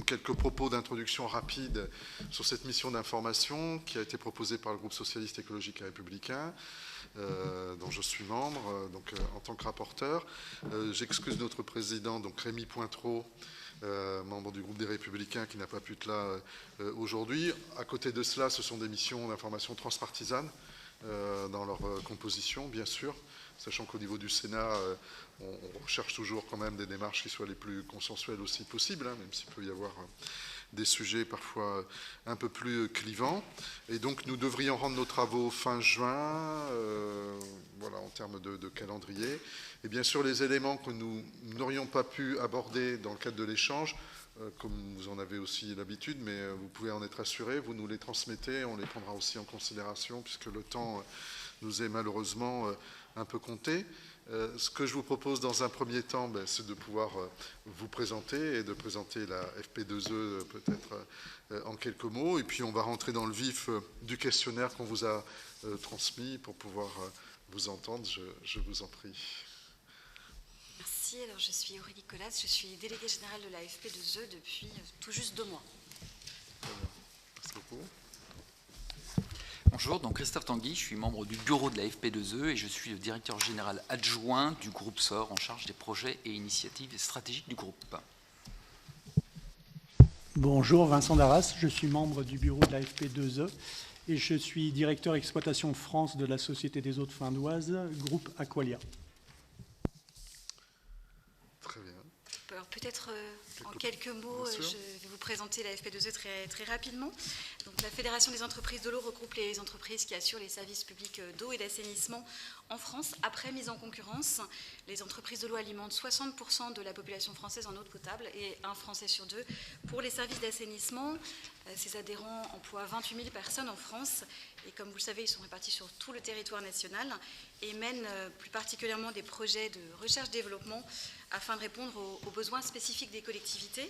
quelques propos d'introduction rapide sur cette mission d'information qui a été proposée par le groupe socialiste, écologique et républicain, dont je suis membre, donc en tant que rapporteur. J'excuse notre président, donc Rémy Pointreau, membre du groupe des Républicains, qui n'a pas pu être là aujourd'hui. À côté de cela, ce sont des missions d'information transpartisanes dans leur composition, bien sûr, sachant qu'au niveau du Sénat, on recherche toujours quand même des démarches qui soient les plus consensuelles aussi possibles, hein, même s'il peut y avoir des sujets parfois un peu plus clivants. Et donc nous devrions rendre nos travaux fin juin, voilà, en termes de calendrier. Et bien sûr, les éléments que nous n'aurions pas pu aborder dans le cadre de l'échange, comme vous en avez aussi l'habitude, mais vous pouvez en être assuré, vous nous les transmettez, on les prendra aussi en considération, puisque le temps nous est malheureusement un peu compté. Ce que je vous propose dans un premier temps, c'est de pouvoir vous présenter et de présenter la FP2E peut-être en quelques mots. Et puis on va rentrer dans le vif du questionnaire qu'on vous a transmis pour pouvoir vous entendre. Je vous en prie. Merci. Alors je suis Aurélie Colas, je suis déléguée générale de la FP2E depuis tout juste 2 mois. Merci beaucoup. Bonjour, donc Christophe Tanguy, je suis membre du bureau de la FP2E et je suis le directeur général adjoint du groupe SOR en charge des projets et initiatives stratégiques du groupe. Bonjour, Vincent Darras, je suis membre du bureau de la FP2E et je suis directeur exploitation France de la Société des Eaux de Findoise, groupe Aqualia. Très bien. Alors peut-être en quelques mots, je vais vous présenter la FP2E très rapidement. Donc, la Fédération des entreprises de l'eau regroupe les entreprises qui assurent les services publics d'eau et d'assainissement en France. Après mise en concurrence, les entreprises de l'eau alimentent 60% de la population française en eau potable et un Français sur 2 pour les services d'assainissement. Ces adhérents emploient 28 000 personnes en France et comme vous le savez, ils sont répartis sur tout le territoire national et mènent plus particulièrement des projets de recherche-développement afin de répondre aux besoins spécifiques des collectivités.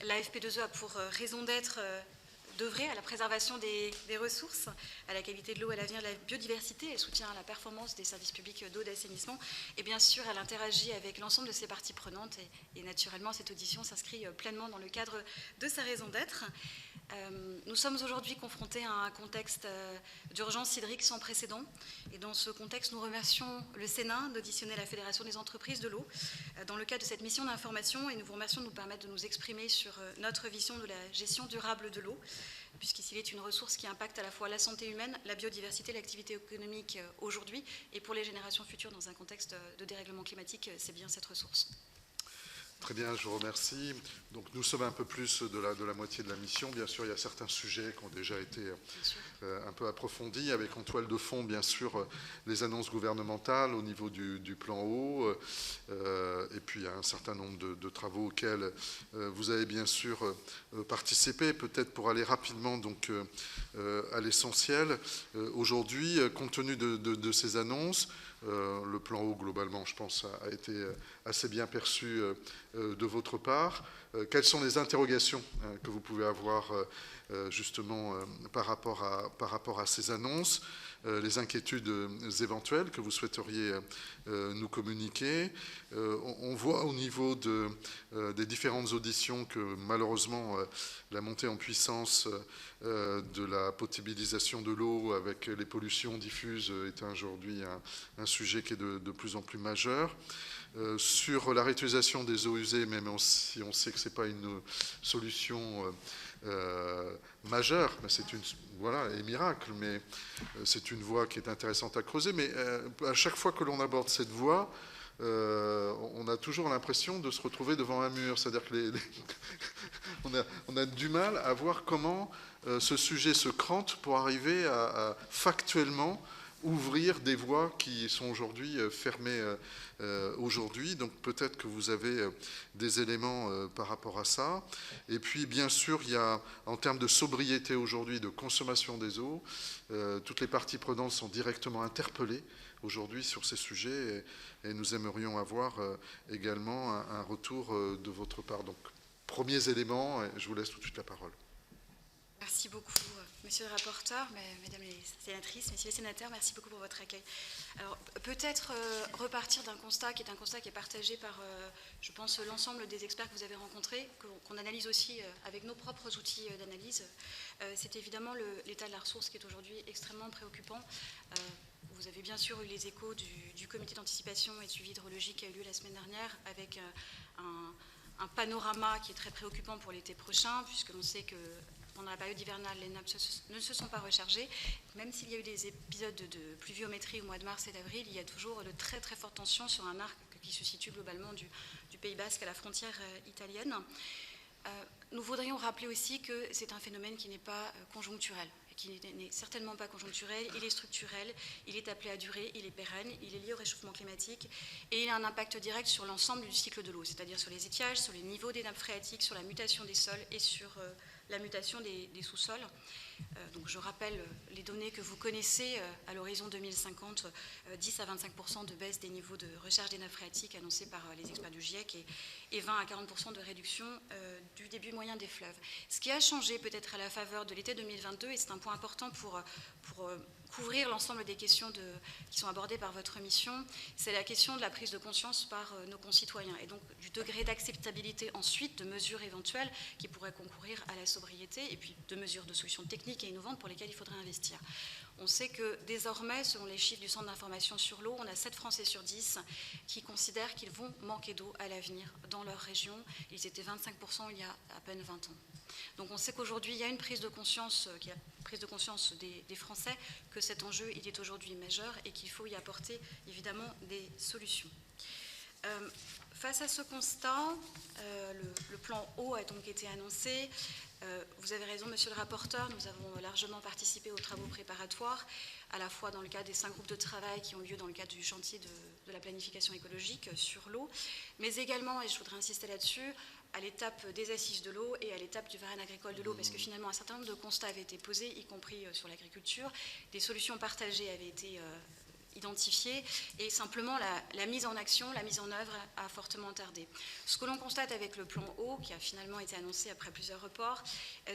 La FP2E a pour raison d'être d'œuvrer à la préservation des ressources, à la qualité de l'eau, à l'avenir de la biodiversité, elle soutient la performance des services publics d'eau d'assainissement et bien sûr elle interagit avec l'ensemble de ses parties prenantes et naturellement cette audition s'inscrit pleinement dans le cadre de sa raison d'être. Nous sommes aujourd'hui confrontés à un contexte d'urgence hydrique sans précédent et dans ce contexte nous remercions le Sénat d'auditionner la Fédération des entreprises de l'eau dans le cadre de cette mission d'information et nous vous remercions de nous permettre de nous exprimer sur notre vision de la gestion durable de l'eau puisqu'il est une ressource qui impacte à la fois la santé humaine, la biodiversité, l'activité économique aujourd'hui et pour les générations futures dans un contexte de dérèglement climatique, c'est bien cette ressource. Très bien, je vous remercie. Donc, nous sommes un peu plus de la moitié de la mission. Bien sûr, il y a certains sujets qui ont déjà été un peu approfondis, avec en toile de fond, bien sûr, les annonces gouvernementales au niveau du plan eau. Et puis, il y a un certain nombre de travaux auxquels vous avez bien sûr participé. Peut-être pour aller rapidement donc, à l'essentiel. Aujourd'hui, compte tenu de ces annonces, le plan eau, globalement, je pense, a été assez bien perçu de votre part. Quelles sont les interrogations que vous pouvez avoir justement par rapport à ces annonces, les inquiétudes éventuelles que vous souhaiteriez nous communiquer. On voit au niveau des différentes auditions que malheureusement la montée en puissance de la potabilisation de l'eau avec les pollutions diffuses est aujourd'hui un sujet qui est de plus en plus majeur. Sur la réutilisation des eaux usées, même si on sait que ce n'est pas une solution majeure, mais c'est une, voilà, et miracle, mais c'est une voie qui est intéressante à creuser. Mais à chaque fois que l'on aborde cette voie, on a toujours l'impression de se retrouver devant un mur. C'est-à-dire que on a du mal à voir comment ce sujet se crante pour arriver à factuellement ouvrir des voies qui sont aujourd'hui fermées aujourd'hui. Donc peut-être que vous avez des éléments par rapport à ça. Et puis bien sûr, il y a en termes de sobriété aujourd'hui, de consommation des eaux, toutes les parties prenantes sont directement interpellées aujourd'hui sur ces sujets et nous aimerions avoir également un retour de votre part. Donc premiers éléments, je vous laisse tout de suite la parole. Merci Merci beaucoup, monsieur le rapporteur, mesdames les sénatrices, messieurs les sénateurs, merci beaucoup pour votre accueil. Alors, peut-être repartir d'un constat qui est partagé par, je pense, l'ensemble des experts que vous avez rencontrés, qu'on analyse aussi avec nos propres outils d'analyse. C'est évidemment l'état de la ressource qui est aujourd'hui extrêmement préoccupant. Vous avez bien sûr eu les échos du comité d'anticipation et de suivi hydrologique qui a eu lieu la semaine dernière, avec un panorama qui est très préoccupant pour l'été prochain, puisque l'on sait que pendant la période hivernale, les nappes ne se sont pas rechargées. Même s'il y a eu des épisodes de pluviométrie au mois de mars et d'avril, il y a toujours de très très fortes tensions sur un arc qui se situe globalement du Pays Basque à la frontière italienne. Nous voudrions rappeler aussi que c'est un phénomène qui n'est pas conjoncturel, qui n'est certainement pas conjoncturel, il est structurel, il est appelé à durer, il est pérenne, il est lié au réchauffement climatique et il a un impact direct sur l'ensemble du cycle de l'eau, c'est-à-dire sur les étiages, sur les niveaux des nappes phréatiques, sur la mutation des sols et sur la mutation des sous-sols. Donc je rappelle les données que vous connaissez à l'horizon 2050, 10 à 25% de baisse des niveaux de recharge des nappes phréatiques annoncés par les experts du GIEC et 20 à 40% de réduction du début moyen des fleuves. Ce qui a changé peut-être à la faveur de l'été 2022, et c'est un point important pour couvrir l'ensemble des questions qui sont abordées par votre mission, c'est la question de la prise de conscience par nos concitoyens et donc du degré d'acceptabilité ensuite de mesures éventuelles qui pourraient concourir à la sobriété et puis de mesures de solutions techniques et innovantes pour lesquelles il faudrait investir. On sait que désormais, selon les chiffres du Centre d'information sur l'eau, on a 7 Français sur 10 qui considèrent qu'ils vont manquer d'eau à l'avenir dans leur région. Ils étaient 25% il y a à peine 20 ans. Donc on sait qu'aujourd'hui, il y a une prise de conscience, des Français, que cet enjeu il est aujourd'hui majeur et qu'il faut y apporter évidemment des solutions. Face à ce constat, le plan eau a donc été annoncé. Vous avez raison, monsieur le rapporteur, nous avons largement participé aux travaux préparatoires, à la fois dans le cadre des 5 groupes de travail qui ont lieu dans le cadre du chantier de la planification écologique sur l'eau, mais également, et je voudrais insister là-dessus, à l'étape des assises de l'eau et à l'étape du Varenne agricole de l'eau, parce que finalement un certain nombre de constats avaient été posés, y compris sur l'agriculture, des solutions partagées avaient été identifiées, et simplement la mise en action, la mise en œuvre a fortement tardé. Ce que l'on constate avec le plan eau, qui a finalement été annoncé après plusieurs reports,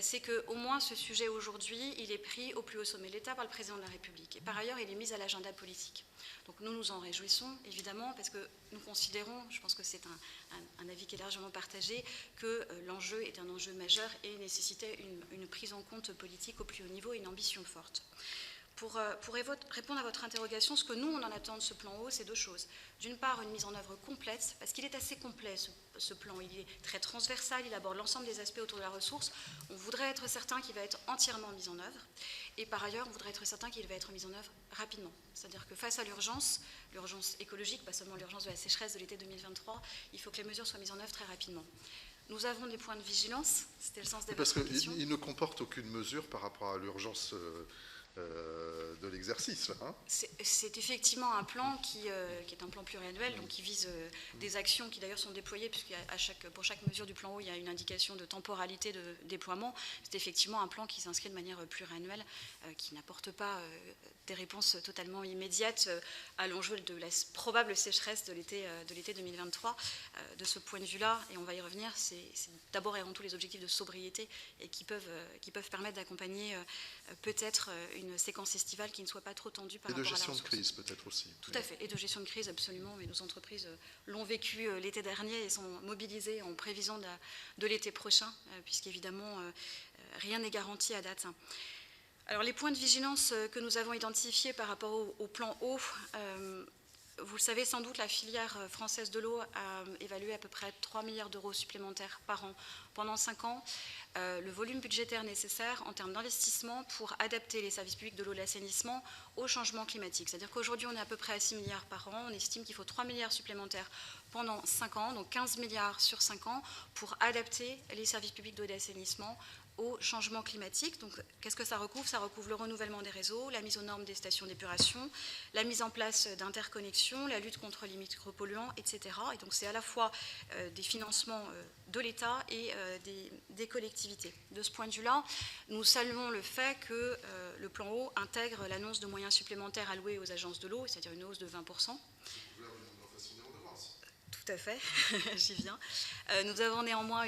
c'est qu'au moins ce sujet aujourd'hui, il est pris au plus haut sommet de l'État par le président de la République. Et par ailleurs, il est mis à l'agenda politique. Donc nous nous en réjouissons, évidemment, parce que nous considérons, je pense que c'est un avis qui est largement partagé, que l'enjeu est un enjeu majeur et nécessitait une prise en compte politique au plus haut niveau et une ambition forte. Pour répondre à votre interrogation, ce que nous, on en attend de ce plan eau, c'est 2 choses. D'une part, une mise en œuvre complète, parce qu'il est assez complet, ce plan. Il est très transversal, il aborde l'ensemble des aspects autour de la ressource. On voudrait être certain qu'il va être entièrement mis en œuvre. Et par ailleurs, on voudrait être certain qu'il va être mis en œuvre rapidement. C'est-à-dire que face à l'urgence écologique, pas seulement l'urgence de la sécheresse de l'été 2023, il faut que les mesures soient mises en œuvre très rapidement. Nous avons des points de vigilance, c'était le sens de votre question. Parce qu'il ne comporte aucune mesure par rapport à l'urgence de l'exercice. Hein. C'est effectivement un plan qui est un plan pluriannuel, donc qui vise des actions qui d'ailleurs sont déployées, puisque pour chaque mesure du plan eau, il y a une indication de temporalité de déploiement. C'est effectivement un plan qui s'inscrit de manière pluriannuelle, qui n'apporte pas des réponses totalement immédiates à l'enjeu de la probable sécheresse de l'été 2023. De ce point de vue-là, et on va y revenir, c'est d'abord et avant tout les objectifs de sobriété et qui peuvent permettre d'accompagner peut-être une séquence estivale qui ne soit pas trop tendue par rapport à la ressource. Et de gestion de crise peut-être aussi. Tout à fait, et de gestion de crise absolument, mais nos entreprises l'ont vécu l'été dernier et sont mobilisées en prévision de l'été prochain, puisqu'évidemment rien n'est garanti à date. Alors les points de vigilance que nous avons identifiés par rapport au plan eau, vous le savez sans doute, la filière française de l'eau a évalué à peu près 3 milliards d'euros supplémentaires par an pendant 5 ans. Le volume budgétaire nécessaire en termes d'investissement pour adapter les services publics de l'eau et de l'assainissement au changement climatique. C'est-à-dire qu'aujourd'hui, on est à peu près à 6 milliards par an. On estime qu'il faut 3 milliards supplémentaires pendant 5 ans, donc 15 milliards sur 5 ans, pour adapter les services publics d'eau et d'assainissement au changement climatique. Donc, qu'est-ce que ça recouvre? Ça recouvre le renouvellement des réseaux, la mise aux normes des stations d'épuration, la mise en place d'interconnexions, la lutte contre les micropolluants, etc. Et donc, c'est à la fois des financements de l'État et des collectivités. De ce point de vue-là, nous saluons le fait que le plan eau intègre l'annonce de moyens supplémentaires alloués aux agences de l'eau, c'est-à-dire une hausse de 20%. Tout à fait, j'y viens. Nous avons néanmoins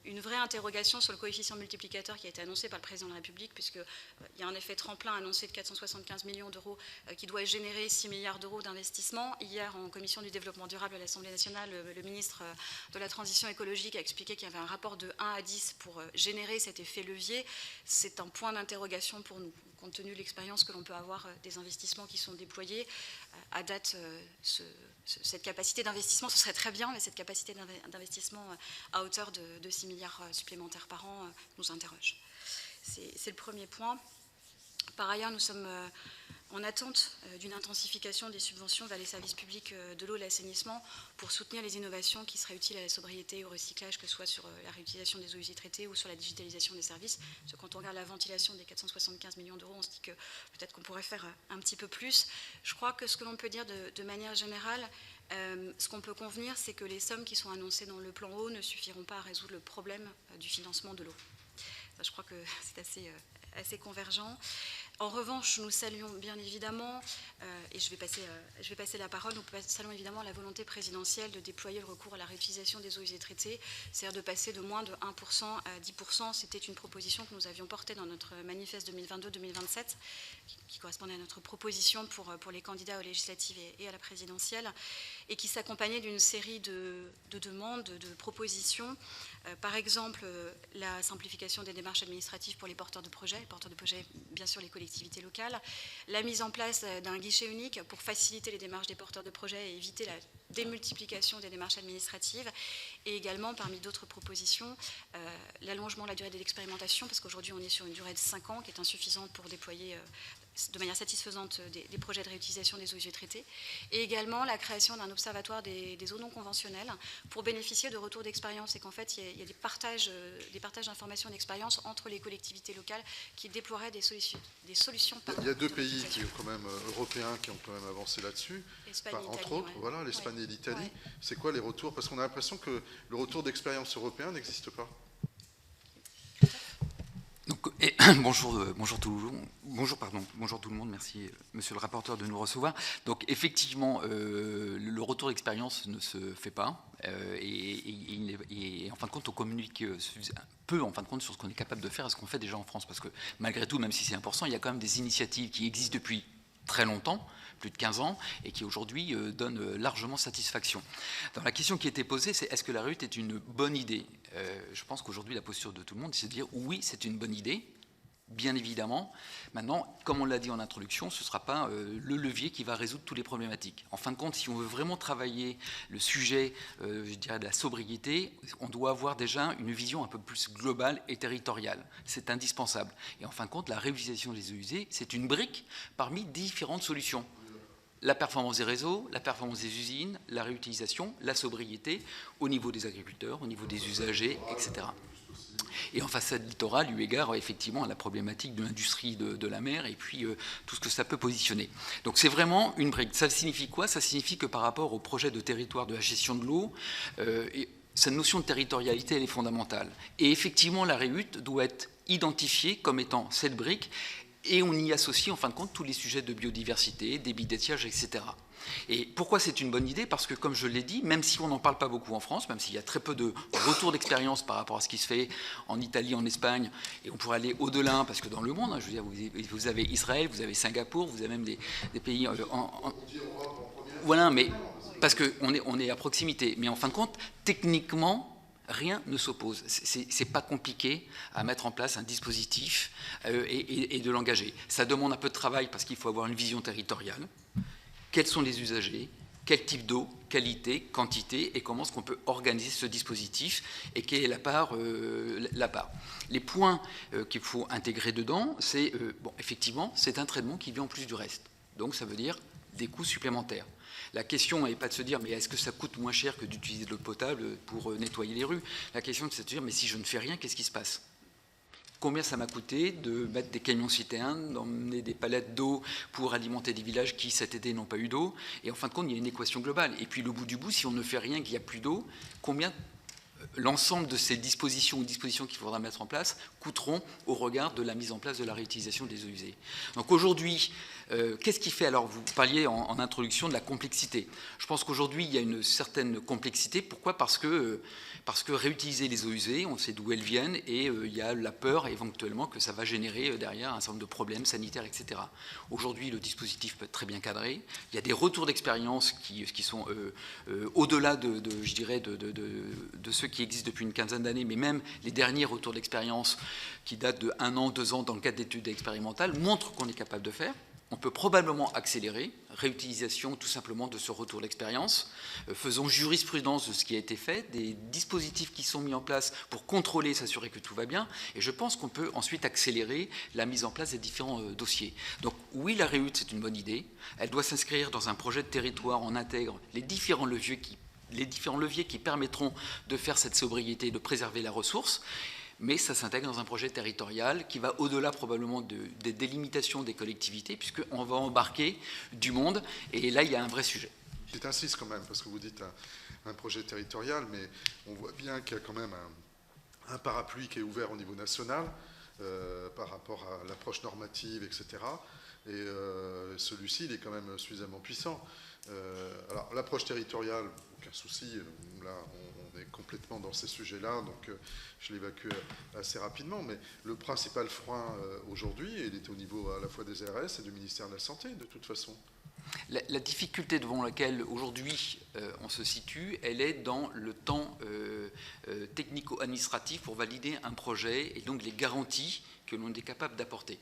une vraie interrogation sur le coefficient multiplicateur qui a été annoncé par le président de la République, puisqu'il y a un effet tremplin annoncé de 475 millions d'euros qui doit générer 6 milliards d'euros d'investissement. Hier, en commission du développement durable à l'Assemblée nationale, le ministre de la Transition écologique a expliqué qu'il y avait un rapport de 1 à 10 pour générer cet effet levier. C'est un point d'interrogation pour nous, compte tenu de l'expérience que l'on peut avoir des investissements qui sont déployés. À date, cette capacité d'investissement, ce serait très bien, mais cette capacité d'investissement à hauteur de 6 milliards supplémentaires par an nous interroge. C'est le premier point. Par ailleurs, nous sommes en attente d'une intensification des subventions vers les services publics de l'eau et de l'assainissement pour soutenir les innovations qui seraient utiles à la sobriété et au recyclage, que ce soit sur la réutilisation des eaux usées traitées ou sur la digitalisation des services. Parce que quand on regarde la ventilation des 475 millions d'euros, on se dit que peut-être qu'on pourrait faire un petit peu plus. Je crois que ce que l'on peut dire de manière générale, ce qu'on peut convenir, c'est que les sommes qui sont annoncées dans le plan eau ne suffiront pas à résoudre le problème du financement de l'eau. Je crois que c'est assez convergent. En revanche, nous saluons bien évidemment, et je vais passer la parole, nous saluons évidemment la volonté présidentielle de déployer le recours à la réutilisation des eaux usées traitées, c'est-à-dire de passer de moins de 1% à 10%. C'était une proposition que nous avions portée dans notre manifeste 2022-2027, qui correspondait à notre proposition pour les candidats aux législatives et à la présidentielle, et qui s'accompagnait d'une série de demandes, de propositions. Par exemple, la simplification des démarches administratives pour les porteurs de projets, bien sûr les collectivités locales, la mise en place d'un guichet unique pour faciliter les démarches des porteurs de projets et éviter la démultiplication des démarches administratives, et également, parmi d'autres propositions, l'allongement de la durée de l'expérimentation, parce qu'aujourd'hui on est sur une durée de 5 ans qui est insuffisante pour déployer de manière satisfaisante des projets de réutilisation des eaux usées traitées, et également la création d'un observatoire des eaux non conventionnelles pour bénéficier de retours d'expérience, et qu'en fait il y a des partages d'informations et d'expériences entre les collectivités locales qui déploieraient des solutions. Il y a deux pays européens qui ont quand même avancé là-dessus, entre autres, ouais. Voilà, l'Espagne et l'Italie. Ouais. C'est quoi les retours? Parce qu'on a l'impression que le retour d'expérience européen n'existe pas. Donc, bonjour tout le monde, merci monsieur le rapporteur de nous recevoir. Donc effectivement, le retour d'expérience ne se fait pas, et en fin de compte on communique peu en fin de compte sur ce qu'on est capable de faire et ce qu'on fait déjà en France, parce que malgré tout, même si c'est important, il y a quand même des initiatives qui existent depuis très longtemps, plus de 15 ans, et qui aujourd'hui donnent largement satisfaction. Donc, la question qui était posée, c'est est-ce que la RUT est une bonne idée? Je pense qu'aujourd'hui la posture de tout le monde, c'est de dire oui, c'est une bonne idée, bien évidemment. Maintenant, comme on l'a dit en introduction, ce ne sera pas le levier qui va résoudre toutes les problématiques. En fin de compte, si on veut vraiment travailler le sujet, je dirais, de la sobriété, on doit avoir déjà une vision un peu plus globale et territoriale. C'est indispensable. Et en fin de compte, la réutilisation des eaux usées, c'est une brique parmi différentes solutions. La performance des réseaux, la performance des usines, la réutilisation, la sobriété au niveau des agriculteurs, au niveau des usagers, etc. Et en façade littorale, eu égard effectivement à la problématique de l'industrie de la mer et puis tout ce que ça peut positionner. Donc c'est vraiment une brique. Ça signifie quoi? Ça signifie que par rapport au projet de territoire de la gestion de l'eau, cette notion de territorialité, elle est fondamentale. Et effectivement, la REUT doit être identifiée comme étant cette brique, et on y associe en fin de compte tous les sujets de biodiversité, débit d'étiage, etc. Et pourquoi c'est une bonne idée? Parce que, comme je l'ai dit, même si on n'en parle pas beaucoup en France, même s'il y a très peu de retours d'expérience par rapport à ce qui se fait en Italie, en Espagne, et on pourrait aller au-delà, parce que dans le monde, je veux dire, vous avez Israël, vous avez Singapour, vous avez même des pays voilà, mais parce qu'on est à proximité. Mais en fin de compte, techniquement, rien ne s'oppose. C'est pas compliqué à mettre en place un dispositif et de l'engager. Ça demande un peu de travail parce qu'il faut avoir une vision territoriale. Quels sont les usagers? Quel type d'eau? Qualité? Quantité? Et comment est-ce qu'on peut organiser ce dispositif? Et quelle est la part? Les points qu'il faut intégrer dedans, c'est, effectivement, c'est un traitement qui vient en plus du reste. Donc ça veut dire des coûts supplémentaires. La question n'est pas de se dire, mais est-ce que ça coûte moins cher que d'utiliser de l'eau potable pour nettoyer les rues? La question c'est de se dire, mais si je ne fais rien, qu'est-ce qui se passe? Combien ça m'a coûté de mettre des camions-citernes, d'emmener des palettes d'eau pour alimenter des villages qui, cet été, n'ont pas eu d'eau? Et en fin de compte, il y a une équation globale. Et puis, le bout du bout, si on ne fait rien, qu'il n'y a plus d'eau, combien l'ensemble de ces dispositions ou dispositions qu'il faudra mettre en place coûteront au regard de la mise en place de la réutilisation des eaux usées. Donc aujourd'hui, qu'est-ce qui fait, alors vous parliez en introduction de la complexité. Je pense qu'aujourd'hui, il y a une certaine complexité. Pourquoi ? Parce que réutiliser les eaux usées, on sait d'où elles viennent, et il y a la peur éventuellement que ça va générer derrière un certain nombre de problèmes sanitaires, etc. Aujourd'hui, le dispositif peut être très bien cadré. Il y a des retours d'expérience qui sont au-delà je dirais, de ceux qui existent depuis une quinzaine d'années, mais même les derniers retours d'expérience qui datent de 1 an, 2 ans dans le cadre d'études expérimentales montrent qu'on est capable de faire. On peut probablement accélérer, réutilisation tout simplement de ce retour d'expérience. Faisons jurisprudence de ce qui a été fait, des dispositifs qui sont mis en place pour contrôler, s'assurer que tout va bien. Et je pense qu'on peut ensuite accélérer la mise en place des différents dossiers. Donc oui, la réhute, c'est une bonne idée. Elle doit s'inscrire dans un projet de territoire. On intègre les différents leviers qui permettront de faire cette sobriété et de préserver la ressource. Mais ça s'intègre dans un projet territorial qui va au-delà probablement des délimitations des collectivités, puisqu'on va embarquer du monde, et là, il y a un vrai sujet. J'insiste quand même, parce que vous dites un projet territorial, mais on voit bien qu'il y a quand même un parapluie qui est ouvert au niveau national par rapport à l'approche normative, etc. Et celui-ci, il est quand même suffisamment puissant. Alors, l'approche territoriale, aucun souci, là, on est complètement dans ces sujets-là, donc je l'évacue assez rapidement, mais le principal frein aujourd'hui, il est au niveau à la fois des ARS et du ministère de la Santé, de toute façon. La difficulté devant laquelle aujourd'hui on se situe, elle est dans le temps technico-administratif pour valider un projet et donc les garanties que l'on est capable d'apporter.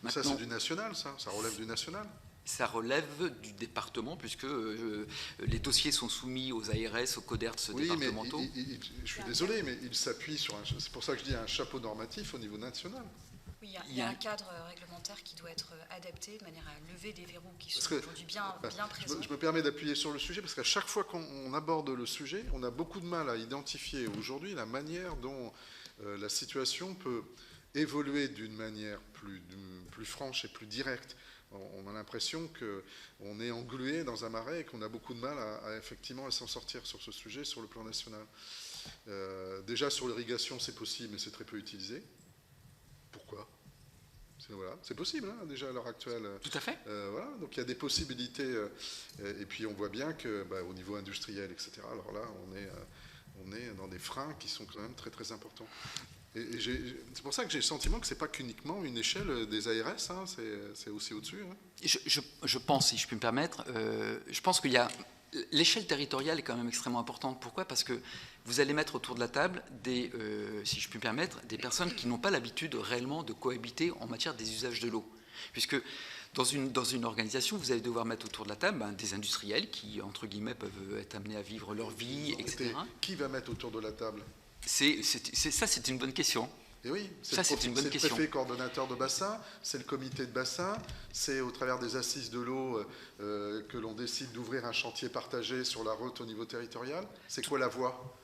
Ça, c'est du national, ça relève du national. Ça relève du département, puisque les dossiers sont soumis aux ARS, aux CODERTS départementaux. Mais je suis désolé, mais il s'appuie sur c'est pour ça que je dis un chapeau normatif au niveau national. Oui, il y a un cadre réglementaire qui doit être adapté de manière à lever des verrous qui sont aujourd'hui bien présents. Je me permets d'appuyer sur le sujet, parce qu'à chaque fois qu'on aborde le sujet, on a beaucoup de mal à identifier aujourd'hui la manière dont la situation peut évoluer d'une manière plus franche et plus directe. On a l'impression qu'on est englué dans un marais et qu'on a beaucoup de mal effectivement à s'en sortir sur ce sujet sur le plan national. Déjà sur l'irrigation, c'est possible, mais c'est très peu utilisé. Pourquoi ? Voilà, c'est possible, hein, déjà à l'heure actuelle. Tout à fait. Voilà, donc il y a des possibilités. Et puis on voit bien qu'au niveau industriel, etc., alors là, on est dans des freins qui sont quand même très très importants. Et c'est pour ça que j'ai le sentiment que ce n'est pas qu'uniquement une échelle des ARS, hein, c'est aussi au-dessus. Hein. Je pense, si je puis me permettre, je pense qu'il y a... L'échelle territoriale est quand même extrêmement importante. Pourquoi ? Parce que vous allez mettre autour de la table, si je puis me permettre, des personnes qui n'ont pas l'habitude réellement de cohabiter en matière des usages de l'eau. Puisque dans une organisation, vous allez devoir mettre autour de la table des industriels qui, entre guillemets, peuvent être amenés à vivre leur vie, etc. Qui va mettre autour de la table ? Ça, c'est une bonne question. Et oui, c'est le préfet coordonnateur de bassin, c'est le comité de bassin, c'est au travers des assises de l'eau que l'on décide d'ouvrir un chantier partagé sur la route au niveau territorial. C'est quoi la voie ?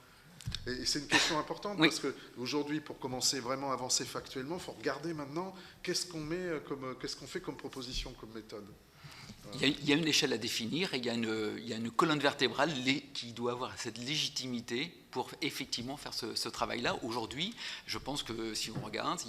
Et c'est une question importante, oui. Parce qu'aujourd'hui, pour commencer vraiment à avancer factuellement, il faut regarder maintenant qu'est-ce qu'on fait comme proposition, comme méthode. Il y a une échelle à définir et il y a une colonne vertébrale qui doit avoir cette légitimité pour effectivement faire ce travail-là. Aujourd'hui, je pense que si on regarde,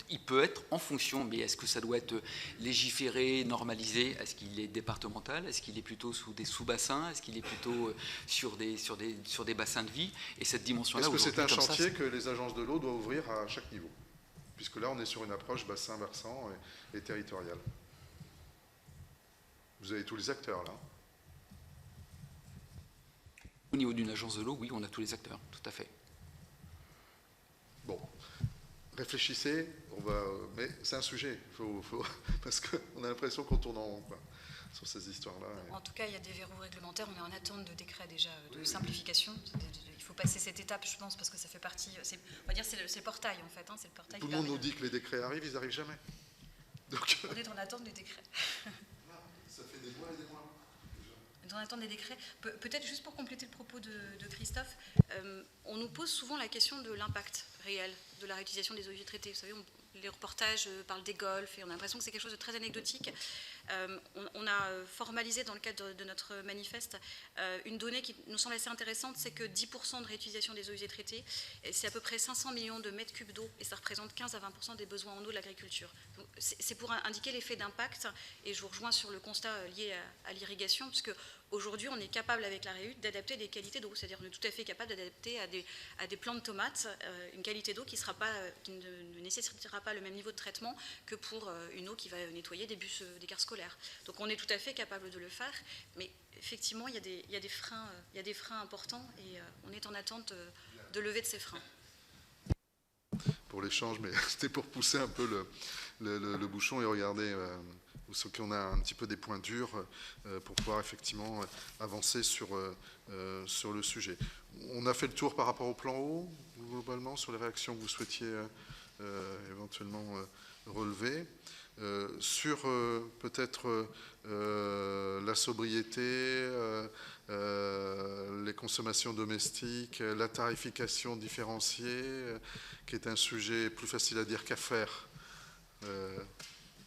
il peut être en fonction, mais est-ce que ça doit être légiféré, normalisé ? Est-ce qu'il est départemental ? Est-ce qu'il est plutôt sous des sous-bassins ? Est-ce qu'il est plutôt sur des bassins de vie ? Et cette dimension-là, est-ce que c'est un chantier que les agences de l'eau doivent ouvrir à chaque niveau ? Puisque là, on est sur une approche bassin-versant et territoriale. Vous avez tous les acteurs, là. Au niveau d'une agence de l'eau, oui, on a tous les acteurs, tout à fait. Bon, réfléchissez, mais c'est un sujet, parce qu'on a l'impression qu'on tourne en rond, quoi, sur ces histoires-là. En tout cas, il y a des verrous réglementaires, on est en attente de décret déjà de simplification. Il faut passer cette étape, je pense, parce que ça fait partie, on va dire c'est le portail, en fait. Hein, c'est le portail. Tout le monde nous dit que les décrets arrivent, ils n'arrivent jamais. Donc... On est en attente des décrets. Ça fait des mois et des mois. On attend des décrets. Peut-être juste pour compléter le propos de Christophe, on nous pose souvent la question de l'impact réel de la réutilisation des eaux usées traitées. Vous savez, les reportages parlent des golfs et on a l'impression que c'est quelque chose de très anecdotique. On a formalisé dans le cadre de notre manifeste une donnée qui nous semble assez intéressante, c'est que 10% de réutilisation des eaux usées traitées, c'est à peu près 500 millions de mètres cubes d'eau et ça représente 15 à 20% des besoins en eau de l'agriculture. C'est pour indiquer l'effet d'impact et je vous rejoins sur le constat lié à l'irrigation, puisque aujourd'hui, on est capable avec la REUT d'adapter des qualités d'eau, c'est-à-dire on est tout à fait capable d'adapter à des plants de tomates une qualité d'eau qui ne nécessitera pas le même niveau de traitement que pour une eau qui va nettoyer des bus d'écart scolaire. Donc on est tout à fait capable de le faire, mais effectivement, il y a des freins importants et on est en attente de lever de ces freins. Pour l'échange, mais c'était pour pousser un peu le bouchon et regarder ce qu'on a un petit peu des points durs pour pouvoir effectivement avancer sur le sujet. On a fait le tour par rapport au plan eau, globalement, sur les réactions que vous souhaitiez éventuellement relever. Sur peut-être la sobriété, les consommations domestiques, la tarification différenciée, qui est un sujet plus facile à dire qu'à faire,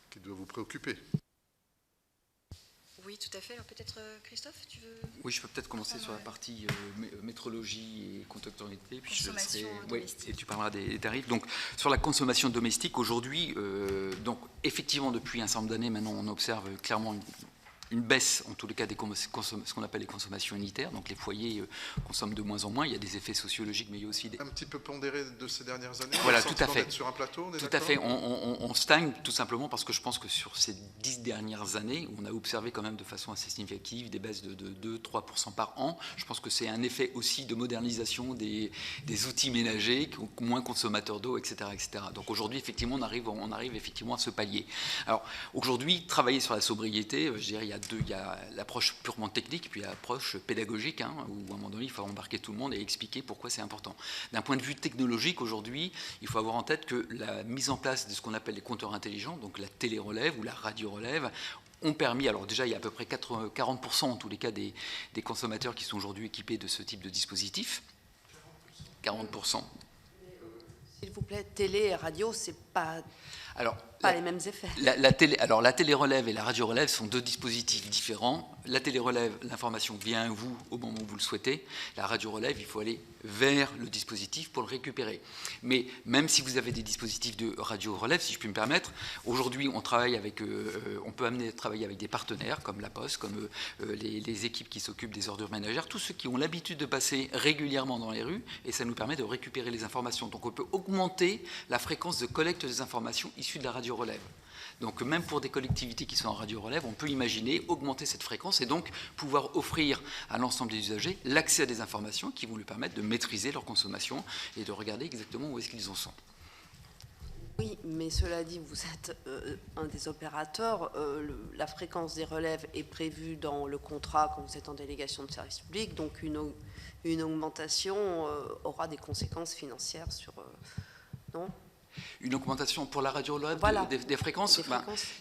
qui doit vous préoccuper. Oui, tout à fait. Alors peut-être Christophe, tu veux... Oui, je peux peut-être commencer sur la partie métrologie et conductorité. Puis consommation domestique. Oui, et tu parleras des tarifs. Donc, sur la consommation domestique, aujourd'hui, donc effectivement, depuis un certain nombre d'années, maintenant, on observe clairement une baisse, en tous les cas, ce qu'on appelle les consommations unitaires. Donc les foyers consomment de moins en moins. Il y a des effets sociologiques, mais il y a aussi des... Un petit peu pondéré de ces dernières années. Voilà, tout à fait. Sur un plateau, on est tout à fait. On stagne tout simplement parce que je pense que sur ces 10 dernières années, on a observé quand même de façon assez significative des baisses de 2-3% par an. Je pense que c'est un effet aussi de modernisation des outils ménagers, moins consommateurs d'eau, etc., etc. Donc aujourd'hui, effectivement, on arrive effectivement à ce palier. Alors aujourd'hui, travailler sur la sobriété, je dirais, il y a l'approche purement technique, puis l'approche pédagogique, où à un moment donné, il faut embarquer tout le monde et expliquer pourquoi c'est important. D'un point de vue technologique, aujourd'hui, il faut avoir en tête que la mise en place de ce qu'on appelle les compteurs intelligents, donc la télérelève ou la radio-relève, ont permis, alors déjà il y a à peu près 40% en tous les cas des consommateurs qui sont aujourd'hui équipés de ce type de dispositif. 40%. S'il vous plaît, télé et radio, c'est pas... Alors, les mêmes effets. La télérelève et la radio-relève sont deux dispositifs différents. La télérelève, l'information vient à vous au moment où vous le souhaitez. La radio-relève, il faut aller vers le dispositif pour le récupérer. Mais même si vous avez des dispositifs de radio-relève, si je puis me permettre, aujourd'hui, on peut amener à travailler avec des partenaires comme la Poste, comme les équipes qui s'occupent des ordures ménagères, tous ceux qui ont l'habitude de passer régulièrement dans les rues, et ça nous permet de récupérer les informations. Donc on peut augmenter la fréquence de collecte des informations issues de la radio-relève. Donc même pour des collectivités qui sont en radio-relève, on peut imaginer augmenter cette fréquence et donc pouvoir offrir à l'ensemble des usagers l'accès à des informations qui vont lui permettre de maîtriser leur consommation et de regarder exactement où est-ce qu'ils en sont. Oui, mais cela dit, vous êtes un des opérateurs. La fréquence des relèves est prévue dans le contrat quand vous êtes en délégation de service public, donc une augmentation aura des conséquences financières sur... non ? Une augmentation pour la radio-relève des fréquences,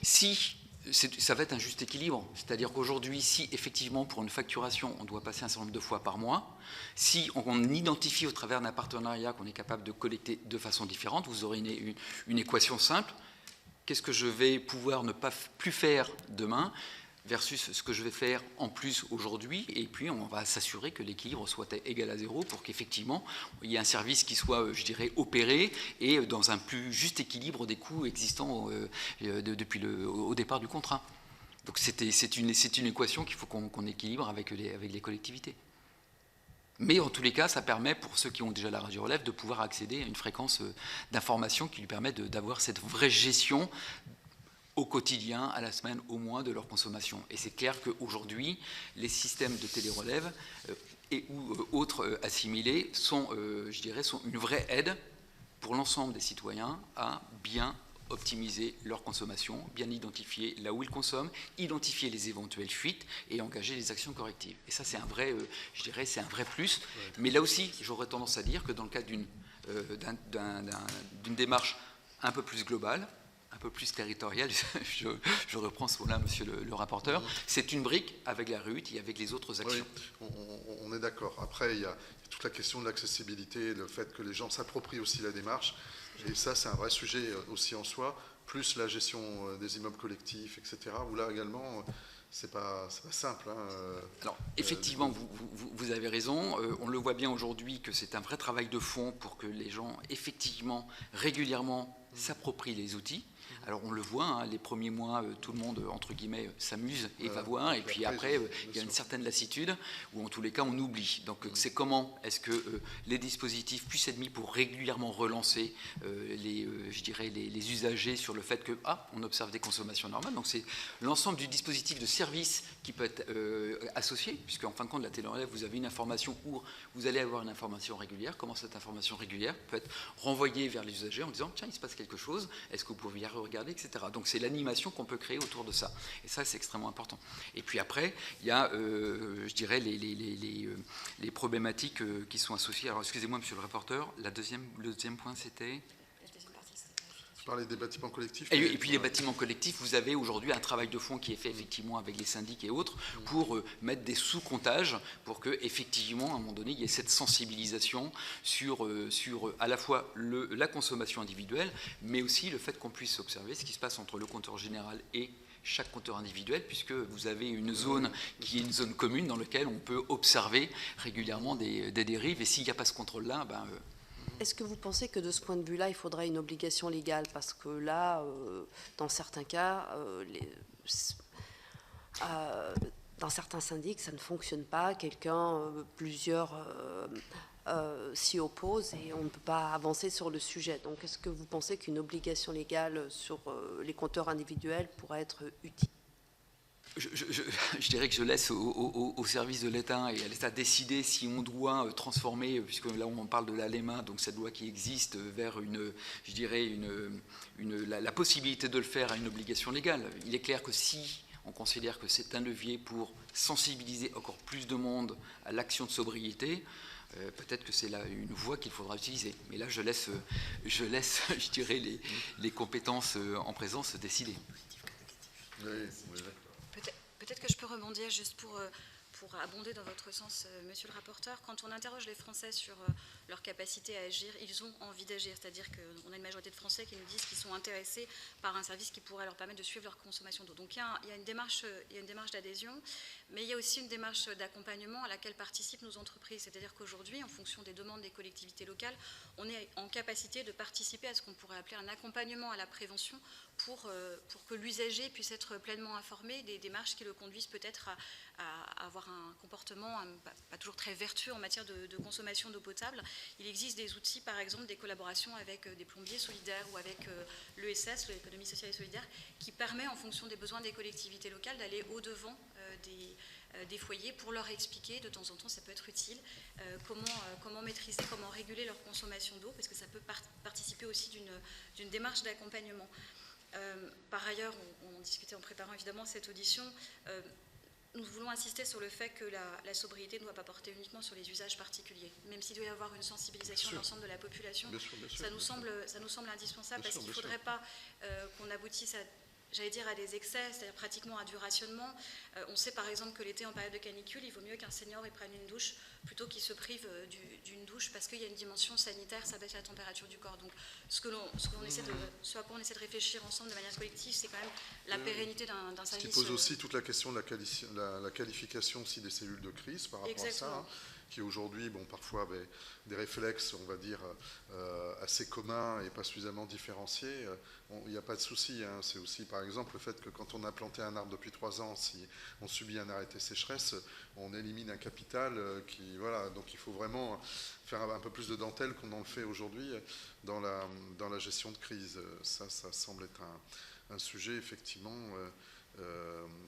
si ça va être un juste équilibre, c'est-à-dire qu'aujourd'hui, si effectivement pour une facturation on doit passer un certain nombre de fois par mois, si on identifie au travers d'un partenariat qu'on est capable de collecter de façon différente, vous aurez une équation simple. Qu'est-ce que je vais pouvoir ne pas plus faire demain versus ce que je vais faire en plus aujourd'hui, et puis on va s'assurer que l'équilibre soit égal à zéro pour qu'effectivement il y ait un service qui soit, je dirais, opéré et dans un plus juste équilibre des coûts existants depuis au départ du contrat. Donc c'est une équation qu'il faut qu'on équilibre avec les collectivités. Mais en tous les cas, ça permet pour ceux qui ont déjà la radio-relève de pouvoir accéder à une fréquence d'information qui lui permet d'avoir cette vraie gestion au quotidien, à la semaine, au mois de leur consommation. Et c'est clair qu'aujourd'hui, les systèmes de télérelève ou autres assimilés sont une vraie aide pour l'ensemble des citoyens à bien optimiser leur consommation, bien identifier là où ils consomment, identifier les éventuelles fuites et engager les actions correctives. Et ça, c'est un vrai, c'est un vrai plus. Mais là aussi, j'aurais tendance à dire que dans le cadre d'une démarche un peu plus globale, un peu plus territorial, je reprends ce mot-là, monsieur le rapporteur, c'est une brique avec la RUT et avec les autres actions. Oui, on est d'accord. Après, il y a toute la question de l'accessibilité, le fait que les gens s'approprient aussi la démarche, et ça, c'est un vrai sujet aussi en soi, plus la gestion des immeubles collectifs, etc., où là également, c'est pas simple. Alors, effectivement, vous avez raison. On le voit bien aujourd'hui que c'est un vrai travail de fond pour que les gens, effectivement, régulièrement, s'approprient les outils. Alors on le voit, hein, les premiers mois, tout le monde, entre guillemets, s'amuse et va voir, et puis après, il y a une certaine lassitude, ou en tous les cas, on oublie. Donc c'est comment est-ce que les dispositifs puissent être mis pour régulièrement relancer je dirais, les usagers sur le fait que, on observe des consommations normales. Donc c'est l'ensemble du dispositif de service qui peut être associé, puisque en fin de compte, la télé-relève, vous avez une information où vous allez avoir une information régulière. Comment cette information régulière peut être renvoyée vers les usagers en disant, tiens, il se passe quelque chose, est-ce que vous pouvez y regarder, etc. Donc c'est l'animation qu'on peut créer autour de ça. Et ça, c'est extrêmement important. Et puis après, il y a, je dirais, les problématiques qui sont associées. Alors excusez-moi, monsieur le rapporteur, le deuxième point, c'était... Parler des bâtiments collectifs. Et puis les bâtiments collectifs, vous avez aujourd'hui un travail de fond qui est fait effectivement avec les syndics et autres pour mettre des sous-comptages pour que effectivement à un moment donné il y ait cette sensibilisation sur à la fois la consommation individuelle, mais aussi le fait qu'on puisse observer ce qui se passe entre le compteur général et chaque compteur individuel, puisque vous avez une zone qui est une zone commune dans laquelle on peut observer régulièrement des dérives, et s'il n'y a pas ce contrôle-là, Est-ce que vous pensez que de ce point de vue-là, il faudrait une obligation légale? Parce que là, dans certains cas, dans certains syndics, ça ne fonctionne pas. Plusieurs s'y opposent et on ne peut pas avancer sur le sujet. Donc, est-ce que vous pensez qu'une obligation légale sur les compteurs individuels pourrait être utile? Je dirais que je laisse au service de l'État et à l'État décider si on doit transformer, puisque là on parle de l'ALEMA, donc cette loi qui existe, vers la possibilité de le faire à une obligation légale. Il est clair que si on considère que c'est un levier pour sensibiliser encore plus de monde à l'action de sobriété, peut-être que c'est là une voie qu'il faudra utiliser. Mais là, je laisse je dirais, les compétences en présence décider. Oui, Peut-être que je peux rebondir juste pour abonder dans votre sens, monsieur le rapporteur. Quand on interroge les Français sur leur capacité à agir, ils ont envie d'agir. C'est-à-dire qu'on a une majorité de Français qui nous disent qu'ils sont intéressés par un service qui pourrait leur permettre de suivre leur consommation d'eau. Donc il y a une démarche d'adhésion, mais il y a aussi une démarche d'accompagnement à laquelle participent nos entreprises. C'est-à-dire qu'aujourd'hui, en fonction des demandes des collectivités locales, on est en capacité de participer à ce qu'on pourrait appeler un accompagnement à la prévention pour que l'usager puisse être pleinement informé des démarches qui le conduisent peut-être à avoir un comportement pas toujours très vertueux en matière de consommation d'eau potable. Il existe des outils, par exemple des collaborations avec des plombiers solidaires ou avec l'ESS, l'économie sociale et solidaire, qui permet en fonction des besoins des collectivités locales d'aller au-devant des foyers pour leur expliquer, de temps en temps ça peut être utile, comment maîtriser, comment réguler leur consommation d'eau, parce que ça peut participer aussi d'une démarche d'accompagnement. Par ailleurs, on discutait en préparant évidemment cette audition, nous voulons insister sur le fait que la sobriété ne doit pas porter uniquement sur les usages particuliers. Même s'il doit y avoir une sensibilisation de l'ensemble de la population, ça nous semble indispensable, parce qu'il ne faudrait pas qu'on aboutisse à des excès, c'est-à-dire pratiquement à du rationnement. On sait par exemple que l'été, en période de canicule, il vaut mieux qu'un senior y prenne une douche plutôt qu'il se prive d'une douche, parce qu'il y a une dimension sanitaire, ça baisse la température du corps. Donc ce à quoi on essaie de réfléchir ensemble de manière collective, c'est quand même la pérennité d'un service. Ce qui pose aussi toute la question de la qualification aussi des cellules de crise par rapport Exactement. à ça, qui aujourd'hui, parfois des réflexes, on va dire, assez communs et pas suffisamment différenciés. Il n'y a pas de souci. C'est aussi, par exemple, le fait que quand on a planté un arbre depuis 3 ans, si on subit un arrêté sécheresse, on élimine un capital donc il faut vraiment faire un peu plus de dentelle qu'on en le fait aujourd'hui dans la gestion de crise. Ça semble être un sujet, effectivement,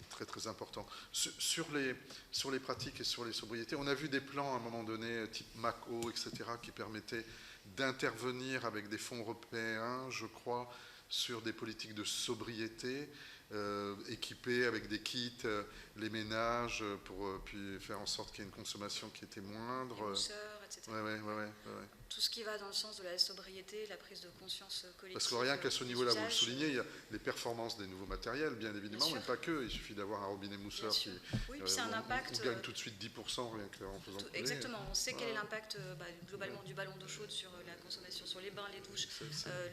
très très important. Sur les pratiques et sur les sobriétés, on a vu des plans à un moment donné, type MACO, etc., qui permettaient d'intervenir avec des fonds européens, je crois, sur des politiques de sobriété, équipés avec des kits, les ménages, pour puis faire en sorte qu'il y ait une consommation qui était moindre. Les douceurs, etc. Ouais. tout ce qui va dans le sens de la sobriété, la prise de conscience collective. Parce que rien qu'à ce niveau-là, vous le soulignez, il y a les performances des nouveaux matériels, bien évidemment, mais pas que. Il suffit d'avoir un robinet mousseur qui... Oui, puis c'est un impact... On gagne tout de suite 10% rien qu'en faisant couler. Exactement. On sait quel est l'impact globalement du ballon d'eau chaude sur la consommation, sur les bains, les douches,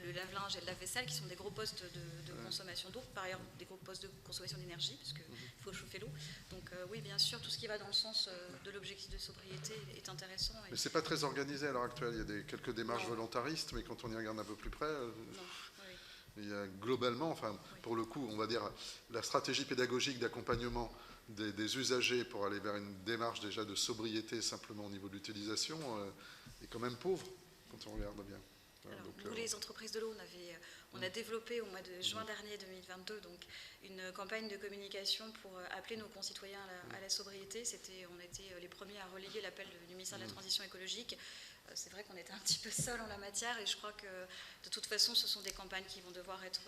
le lave-linge et le lave-vaisselle, qui sont des gros postes de consommation d'eau. Par ailleurs, des gros postes de consommation d'énergie, parce qu'il faut chauffer l'eau. Donc oui, bien sûr, tout ce qui va dans le sens de l'objectif de sobriété est intéressant. Mais c'est pas très organisé à l'heure actuelle. Il y a quelques démarches volontaristes, mais quand on y regarde un peu plus près, il y a globalement, enfin, pour le coup, on va dire, la stratégie pédagogique d'accompagnement des usagers pour aller vers une démarche déjà de sobriété simplement au niveau de l'utilisation est quand même pauvre quand on regarde bien. Alors, nous, les entreprises de l'eau, on a développé au mois de juin dernier 2022 donc, une campagne de communication pour appeler nos concitoyens à la sobriété. On était les premiers à relayer l'appel du ministère de la Transition écologique. C'est vrai qu'on était un petit peu seul en la matière et je crois que de toute façon ce sont des campagnes qui vont devoir être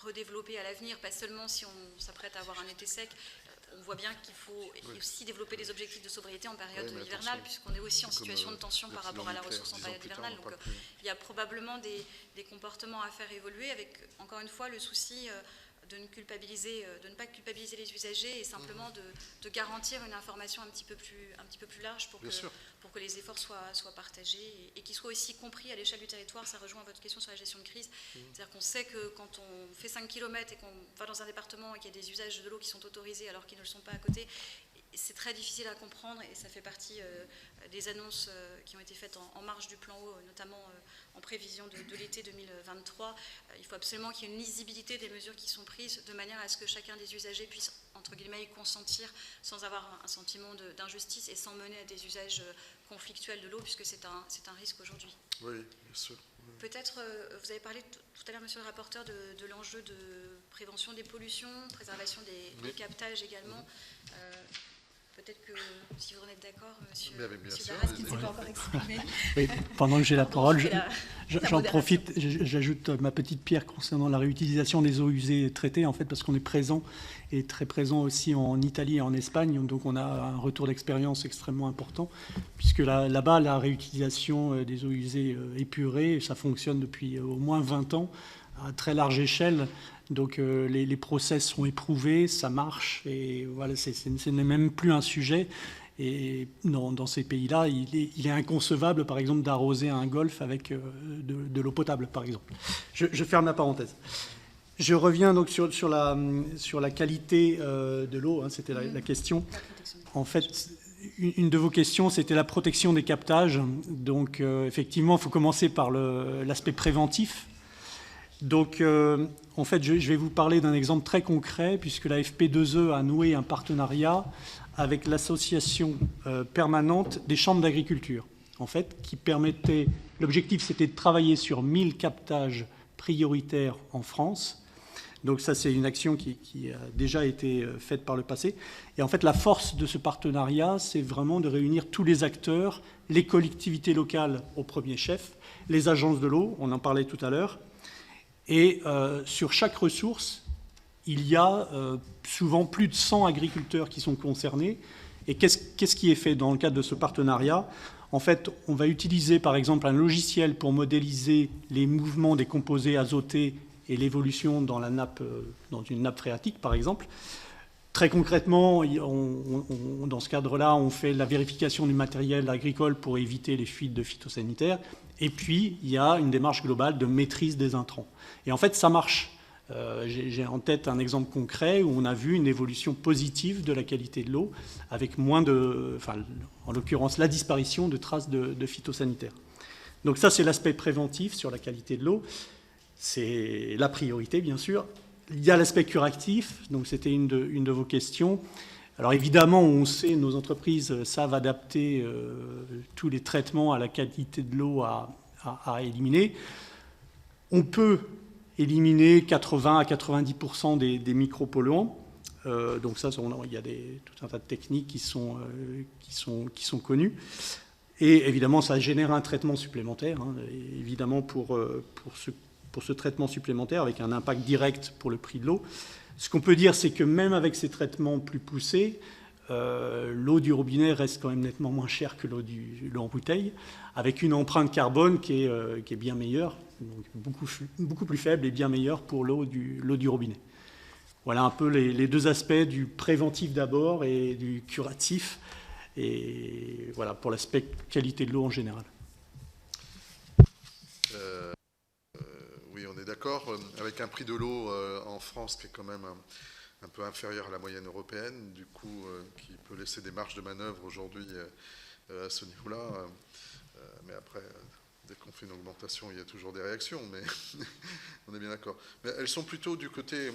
redéveloppées à l'avenir, pas seulement si on s'apprête à avoir un été sec. On voit bien qu'il faut aussi développer des objectifs de sobriété en période hivernale, puisqu'on est aussi en situation de tension par rapport à la ressource en période hivernale. Donc il y a probablement des comportements à faire évoluer avec, encore une fois, le souci de ne pas culpabiliser les usagers et simplement de garantir une information un petit peu plus large pour que les efforts soient partagés et qu'ils soient aussi compris à l'échelle du territoire. Ça rejoint votre question sur la gestion de crise. C'est-à-dire qu'on sait que quand on fait 5 km et qu'on va dans un département et qu'il y a des usages de l'eau qui sont autorisés alors qu'ils ne le sont pas à côté, c'est très difficile à comprendre et ça fait partie des annonces qui ont été faites en marge du plan eau, notamment en prévision de l'été 2023. Il faut absolument qu'il y ait une lisibilité des mesures qui sont prises de manière à ce que chacun des usagers puisse, entre guillemets, y consentir sans avoir un sentiment d'injustice et sans mener à des usages conflictuels de l'eau, puisque c'est un risque aujourd'hui. Oui, bien sûr. Peut-être, vous avez parlé tout à l'heure, monsieur le rapporteur, de l'enjeu de prévention des pollutions, préservation des captages également. Peut-être que, si vous en êtes d'accord, monsieur Darras, qui ne s'est pas encore exprimé. Oui, pendant que j'ai la parole, j'en profite, j'ajoute ma petite pierre concernant la réutilisation des eaux usées traitées, en fait, parce qu'on est présent, et très présent aussi en Italie et en Espagne, donc on a un retour d'expérience extrêmement important, puisque là-bas, la réutilisation des eaux usées épurées, ça fonctionne depuis au moins 20 ans, à très large échelle. Donc les process sont éprouvés, ça marche, et voilà, ce n'est même plus un sujet. Et dans ces pays-là, il est inconcevable, par exemple, d'arroser un golf avec de l'eau potable, par exemple. Je ferme la parenthèse. Je reviens donc sur la qualité de l'eau, hein, c'était la question. En fait, une de vos questions, c'était la protection des captages. Donc effectivement, il faut commencer par l'aspect préventif. Donc, en fait, je vais vous parler d'un exemple très concret, puisque la FP2E a noué un partenariat avec l'association permanente des chambres d'agriculture, en fait, qui permettait... L'objectif, c'était de travailler sur 1000 captages prioritaires en France. Donc ça, c'est une action qui a déjà été faite par le passé. Et en fait, la force de ce partenariat, c'est vraiment de réunir tous les acteurs, les collectivités locales au premier chef, les agences de l'eau, on en parlait tout à l'heure. Et sur chaque ressource, il y a souvent plus de 100 agriculteurs qui sont concernés. Et qu'est-ce qui est fait dans le cadre de ce partenariat? En fait, on va utiliser par exemple un logiciel pour modéliser les mouvements des composés azotés et l'évolution dans une nappe phréatique, par exemple. Très concrètement, dans ce cadre-là, on fait la vérification du matériel agricole pour éviter les fuites de phytosanitaires. Et puis, il y a une démarche globale de maîtrise des intrants. Et en fait, ça marche. J'ai en tête un exemple concret où on a vu une évolution positive de la qualité de l'eau, avec en l'occurrence, la disparition de traces de phytosanitaires. Donc ça, c'est l'aspect préventif sur la qualité de l'eau. C'est la priorité, bien sûr. Il y a l'aspect curatif, donc c'était une de vos questions. Alors évidemment, on sait, nos entreprises savent adapter tous les traitements à la qualité de l'eau à éliminer. On peut éliminer 80 à 90% des micropolluants. Donc ça, il y a tout un tas de techniques qui sont connues. Et évidemment, ça génère un traitement supplémentaire, hein, évidemment pour ce traitement supplémentaire, avec un impact direct pour le prix de l'eau. Ce qu'on peut dire, c'est que même avec ces traitements plus poussés, l'eau du robinet reste quand même nettement moins chère que l'eau en bouteille, avec une empreinte carbone qui est bien meilleure, donc beaucoup plus faible et bien meilleure pour l'eau du robinet. Voilà un peu les deux aspects du préventif d'abord et du curatif, et voilà pour l'aspect qualité de l'eau en général. Oui, on est d'accord, avec un prix de l'eau en France qui est quand même un peu inférieur à la moyenne européenne, du coup, qui peut laisser des marges de manœuvre aujourd'hui à ce niveau-là. Mais après, dès qu'on fait une augmentation, il y a toujours des réactions, mais on est bien d'accord. Mais elles sont plutôt du côté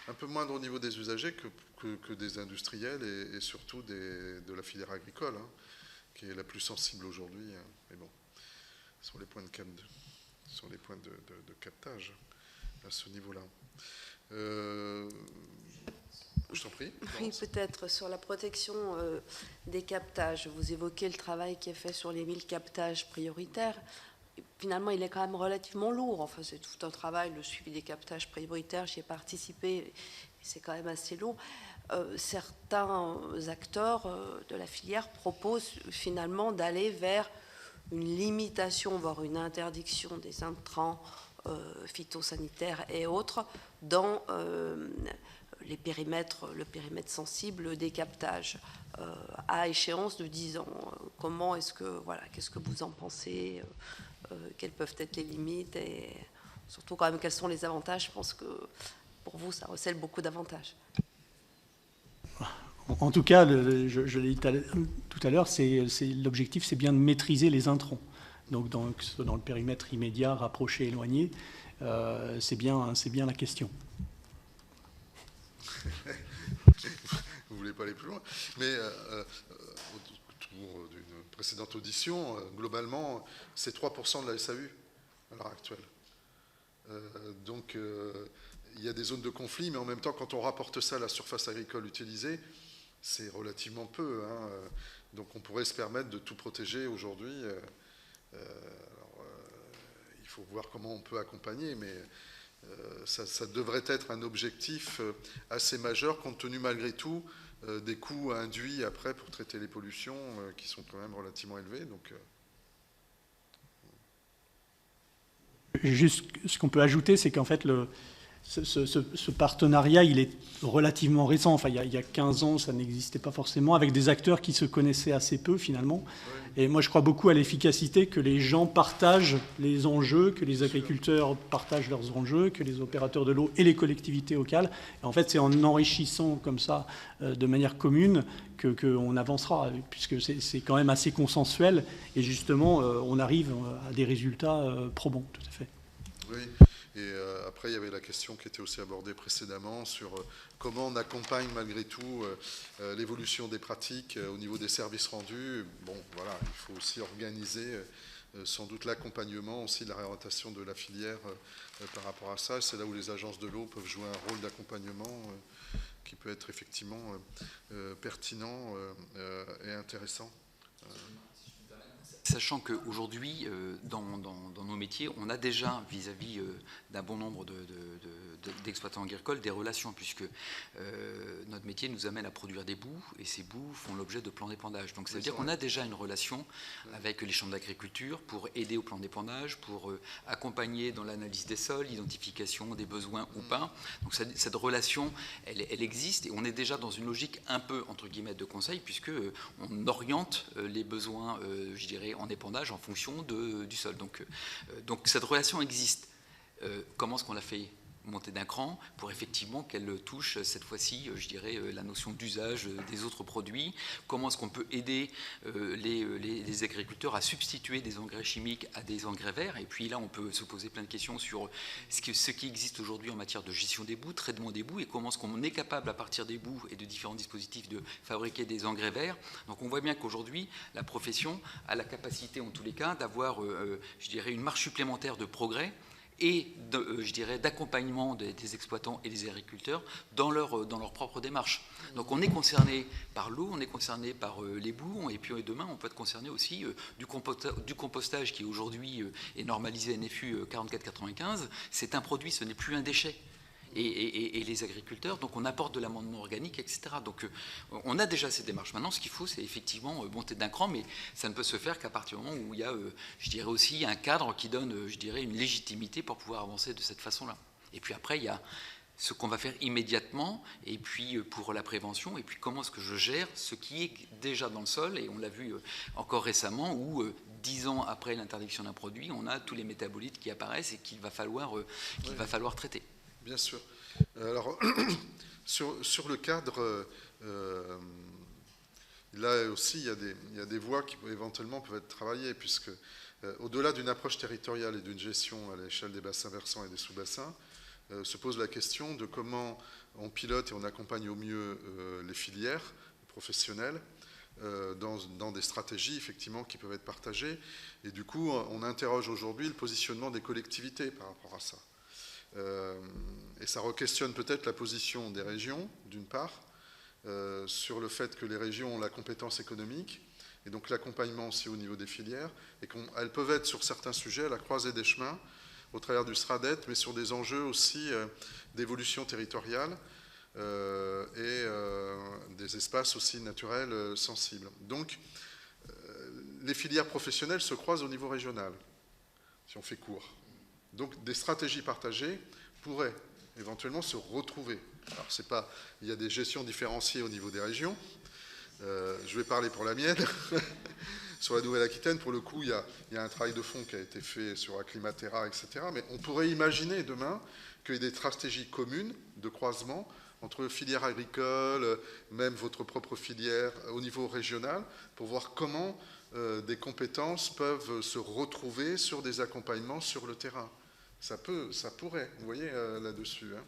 un peu moindre au niveau des usagers que des industriels et surtout de la filière agricole, hein, qui est la plus sensible aujourd'hui. Mais bon, ce sont les points de captage à ce niveau-là. Je t'en prie. Oui, peut-être sur la protection des captages. Vous évoquez le travail qui est fait sur les 1000 captages prioritaires. Finalement, il est quand même relativement lourd. Enfin, c'est tout un travail, le suivi des captages prioritaires. J'y ai participé. C'est quand même assez lourd. Certains acteurs de la filière proposent finalement d'aller vers une limitation, voire une interdiction des intrants phytosanitaires et autres dans le périmètre sensible des captages à échéance de 10 ans. Comment est-ce que, voilà, qu'est-ce que vous en pensez, quelles peuvent être les limites et surtout quand même quels sont les avantages? Je pense que pour vous, ça recèle beaucoup d'avantages. En tout cas, je l'ai dit tout à l'heure, l'objectif, c'est bien de maîtriser les intrants. Donc, dans le périmètre immédiat, rapproché, éloigné, c'est bien la question. Vous ne voulez pas aller plus loin. Mais autour d'une précédente audition, globalement, c'est 3% de la SAU à l'heure actuelle. Donc, il y a des zones de conflit, mais en même temps, quand on rapporte ça à la surface agricole utilisée, c'est relativement peu. Hein. Donc, on pourrait se permettre de tout protéger aujourd'hui. Il faut voir comment on peut accompagner, mais ça devrait être un objectif assez majeur, compte tenu malgré tout des coûts induits après pour traiter les pollutions qui sont quand même relativement élevés. Donc, juste ce qu'on peut ajouter, c'est qu'en fait, ce partenariat, il est relativement récent. Enfin, il y a 15 ans, ça n'existait pas forcément, avec des acteurs qui se connaissaient assez peu, finalement. Oui. Et moi, je crois beaucoup à l'efficacité, que les gens partagent les enjeux, que les agriculteurs partagent leurs enjeux, que les opérateurs de l'eau et les collectivités locales. Et en fait, c'est en enrichissant comme ça, de manière commune, qu'on avancera, puisque c'est quand même assez consensuel. Et justement, on arrive à des résultats probants, tout à fait. Oui. Et après, il y avait la question qui était aussi abordée précédemment sur comment on accompagne malgré tout l'évolution des pratiques au niveau des services rendus. Bon, voilà, il faut aussi organiser sans doute l'accompagnement aussi de la réorientation de la filière par rapport à ça. C'est là où les agences de l'eau peuvent jouer un rôle d'accompagnement qui peut être effectivement pertinent et intéressant. Sachant qu'aujourd'hui, dans nos métiers, on a déjà, vis-à-vis d'un bon nombre d'exploitants agricoles, des relations, puisque notre métier nous amène à produire des boues, et ces boues font l'objet de plans d'épandage. Donc ça veut dire qu'on a déjà une relation avec les chambres d'agriculture pour aider au plan d'épandage, pour accompagner dans l'analyse des sols, l'identification des besoins ou pas. Donc cette relation, elle existe, et on est déjà dans une logique un peu, entre guillemets, de conseil, puisque on oriente les besoins, je dirais, en épandage en fonction du sol. Donc cette relation existe. Comment est-ce qu'on l'a fait monter d'un cran pour effectivement qu'elle touche cette fois-ci, je dirais, la notion d'usage des autres produits? Comment est-ce qu'on peut aider les agriculteurs à substituer des engrais chimiques à des engrais verts? Et puis là, on peut se poser plein de questions sur ce qui existe aujourd'hui en matière de gestion des boues, traitement des boues, et comment est-ce qu'on est capable, à partir des boues et de différents dispositifs, de fabriquer des engrais verts. Donc on voit bien qu'aujourd'hui, la profession a la capacité, en tous les cas, d'avoir, je dirais, une marge supplémentaire de progrès et, je dirais, d'accompagnement des exploitants et des agriculteurs dans leur propre démarche. Donc on est concerné par l'eau, on est concerné par les boues, et puis demain on peut être concerné aussi du compostage qui aujourd'hui est normalisé NFU 4495. C'est un produit, ce n'est plus un déchet. et les agriculteurs. Donc on apporte de l'amendement organique, etc. Donc on a déjà ces démarches. Maintenant, ce qu'il faut, c'est effectivement monter d'un cran, mais ça ne peut se faire qu'à partir du moment où il y a, je dirais aussi, un cadre qui donne, je dirais, une légitimité pour pouvoir avancer de cette façon-là. Et puis après, il y a ce qu'on va faire immédiatement, et puis pour la prévention, et puis comment est-ce que je gère ce qui est déjà dans le sol, et on l'a vu encore récemment, où 10 ans après l'interdiction d'un produit, on a tous les métabolites qui apparaissent et qu'il va falloir traiter. Bien sûr. Alors, sur le cadre, là aussi, il y a des voies qui éventuellement peuvent être travaillées, puisque au-delà d'une approche territoriale et d'une gestion à l'échelle des bassins versants et des sous-bassins, se pose la question de comment on pilote et on accompagne au mieux les filières professionnelles dans des stratégies effectivement qui peuvent être partagées. Et du coup, on interroge aujourd'hui le positionnement des collectivités par rapport à ça. Et ça re-questionne peut-être la position des régions, d'une part, sur le fait que les régions ont la compétence économique, et donc l'accompagnement aussi au niveau des filières, et qu'elles peuvent être sur certains sujets à la croisée des chemins, au travers du SRADET, mais sur des enjeux aussi d'évolution territoriale et des espaces aussi naturels sensibles. Donc, les filières professionnelles se croisent au niveau régional, si on fait court. Donc, des stratégies partagées pourraient éventuellement se retrouver. Alors, c'est pas, il y a des gestions différenciées au niveau des régions. Je vais parler pour la mienne. Sur la Nouvelle-Aquitaine, pour le coup, il y a un travail de fond qui a été fait sur Acclimatera, etc. Mais on pourrait imaginer demain qu'il y ait des stratégies communes de croisement entre filières agricoles, même votre propre filière au niveau régional, pour voir comment des compétences peuvent se retrouver sur des accompagnements sur le terrain. Ça pourrait, vous voyez, là-dessus. Hein.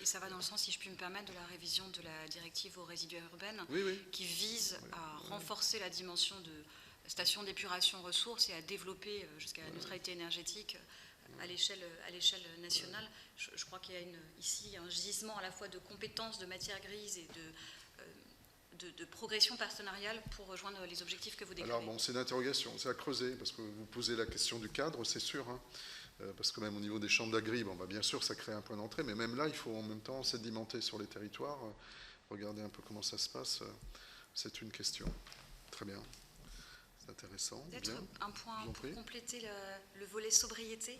Et ça va dans le sens, si je puis me permettre, de la révision de la directive aux résidus urbains, oui. qui vise à renforcer la dimension de stations d'épuration ressources et à développer jusqu'à la neutralité énergétique à l'échelle nationale. Je crois qu'il y a ici un gisement à la fois de compétences, de matières grises et de progression partenariale pour rejoindre les objectifs que vous décrivez. Alors bon, c'est une interrogation, c'est à creuser, parce que vous posez la question du cadre, c'est sûr, hein, parce que même au niveau des chambres d'agri, bon, bien sûr, ça crée un point d'entrée, mais même là, il faut en même temps sédimenter sur les territoires, regarder un peu comment ça se passe, c'est une question. Très bien. C'est intéressant. Peut-être un point pour compléter le volet sobriété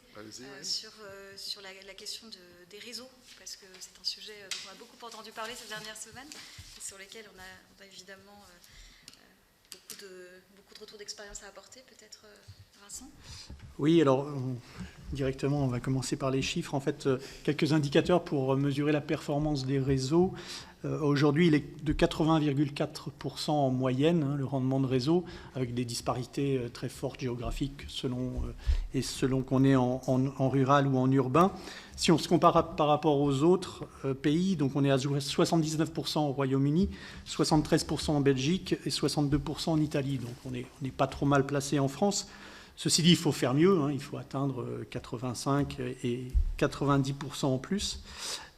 sur la question des réseaux, parce que c'est un sujet dont on a beaucoup entendu parler ces dernières semaines, et sur lesquels on a évidemment beaucoup de retours d'expérience à apporter, peut-être Vincent ? Oui, alors directement, on va commencer par les chiffres. En fait, quelques indicateurs pour mesurer la performance des réseaux. Aujourd'hui, il est de 80,4% en moyenne, hein, le rendement de réseau, avec des disparités très fortes géographiques selon qu'on est en rural ou en urbain. Si on se compare par rapport aux autres pays, donc on est à 79% au Royaume-Uni, 73% en Belgique et 62% en Italie. Donc on n'est pas trop mal placé en France. Ceci dit, il faut faire mieux, hein, il faut atteindre 85 et 90% en plus.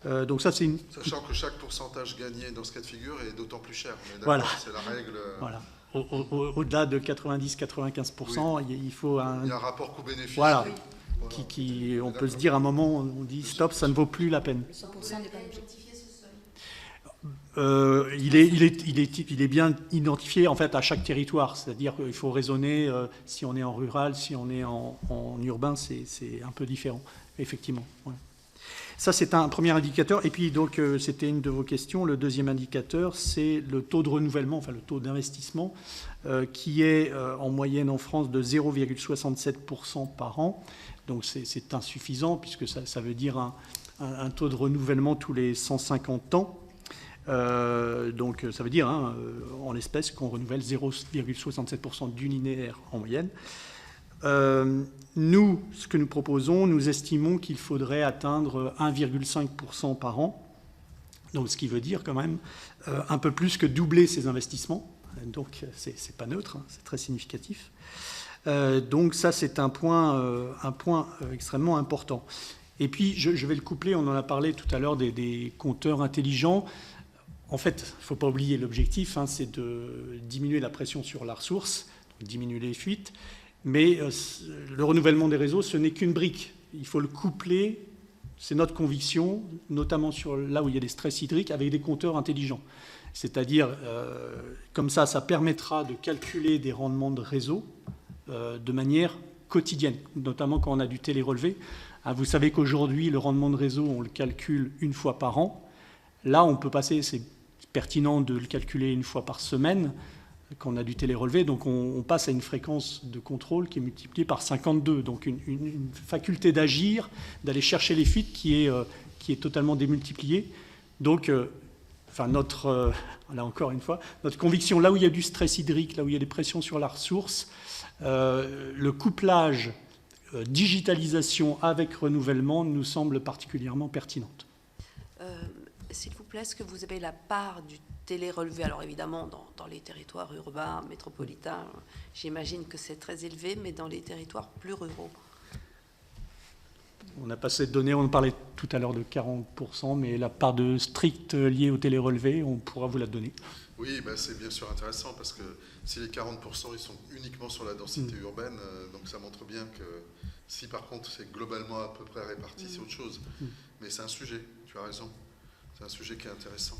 Donc ça, c'est Sachant que chaque pourcentage gagné dans ce cas de figure est d'autant plus cher. Voilà. C'est la règle. Voilà. Au-delà de 90-95%, oui. Il faut un... Il y a un rapport coût-bénéfice. Voilà. Oui. On peut se dire à un moment, on dit stop, ça ne vaut plus la peine. Le 100% n'est pas objectifié, ce seuil. Il est bien identifié en fait à chaque territoire, c'est-à-dire qu'il faut raisonner si on est en rural, si on est en urbain, c'est un peu différent, effectivement. Ouais. Ça, c'est un premier indicateur. Et puis, donc, c'était une de vos questions. Le deuxième indicateur, c'est le taux de renouvellement, enfin le taux d'investissement, qui est en moyenne en France de 0,67% par an. Donc, c'est insuffisant, puisque ça veut dire un taux de renouvellement tous les 150 ans. Donc, ça veut dire, en l'espèce, qu'on renouvelle 0,67% du linéaire en moyenne. Nous, ce que nous proposons, nous estimons qu'il faudrait atteindre 1,5% par an, donc ce qui veut dire quand même un peu plus que doubler ces investissements. Donc c'est pas neutre, hein, c'est très significatif. Donc ça, c'est un point extrêmement important. Et puis je vais le coupler, on en a parlé tout à l'heure des compteurs intelligents. En fait, il ne faut pas oublier l'objectif, hein, c'est de diminuer la pression sur la ressource, donc diminuer les fuites. Mais le renouvellement des réseaux, ce n'est qu'une brique. Il faut le coupler C'est notre conviction, notamment sur là où il y a des stress hydriques, avec des compteurs intelligents. C'est-à-dire, comme ça permettra de calculer des rendements de réseau de manière quotidienne, notamment quand on a du télérelevé. Vous savez qu'aujourd'hui, le rendement de réseau, on le calcule une fois par an. Là, on peut passer, c'est pertinent de le calculer une fois par semaine, quand on a du télérelevé. Donc, on passe à une fréquence de contrôle qui est multipliée par 52. Donc, une faculté d'agir, d'aller chercher les fuites qui est totalement démultipliée. Donc, là encore une fois, notre conviction, là où il y a du stress hydrique, là où il y a des pressions sur la ressource, le couplage digitalisation avec renouvellement nous semble particulièrement pertinente. S'il vous plaît, est-ce que vous avez la part du télérelevé? Alors évidemment, dans les territoires urbains, métropolitains, j'imagine que c'est très élevé, mais dans les territoires plus ruraux? On n'a pas cette donnée, on parlait tout à l'heure de 40%, mais la part de strict liée au télérelevé, on pourra vous la donner. Oui, c'est bien sûr intéressant parce que si les 40% ils sont uniquement sur la densité urbaine, donc ça montre bien que si par contre c'est globalement à peu près réparti, c'est autre chose. Mais c'est un sujet, tu as raison, c'est un sujet qui est intéressant.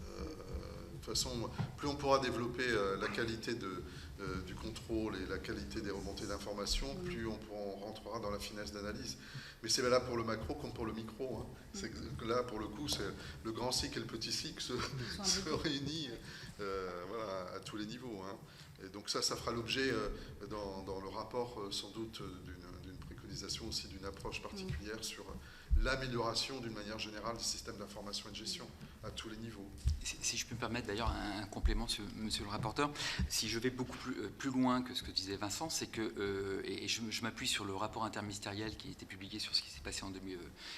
De toute façon, plus on pourra développer la qualité du contrôle et la qualité des remontées d'informations, plus on rentrera dans la finesse d'analyse. Mais c'est valable pour le macro comme pour le micro. Hein. C'est que là, pour le coup, c'est le grand cycle et le petit cycle se réunissent à tous les niveaux. Hein. Et donc ça fera l'objet dans le rapport sans doute d'une préconisation aussi d'une approche particulière sur l'amélioration d'une manière générale des systèmes d'information et de gestion à tous les niveaux. Si je peux me permettre d'ailleurs un complément, monsieur le rapporteur, si je vais beaucoup plus loin que ce que disait Vincent, c'est que, et je m'appuie sur le rapport interministériel qui a été publié sur ce qui s'est passé en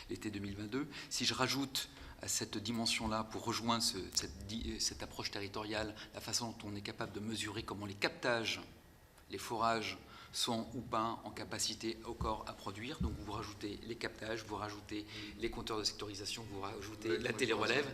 l'été 2022, si je rajoute à cette dimension-là, pour rejoindre cette approche territoriale, la façon dont on est capable de mesurer comment les captages, les forages, sont ou pas en capacité au corps à produire. Donc vous rajoutez les captages, vous rajoutez les compteurs de sectorisation, vous rajoutez la télérelève.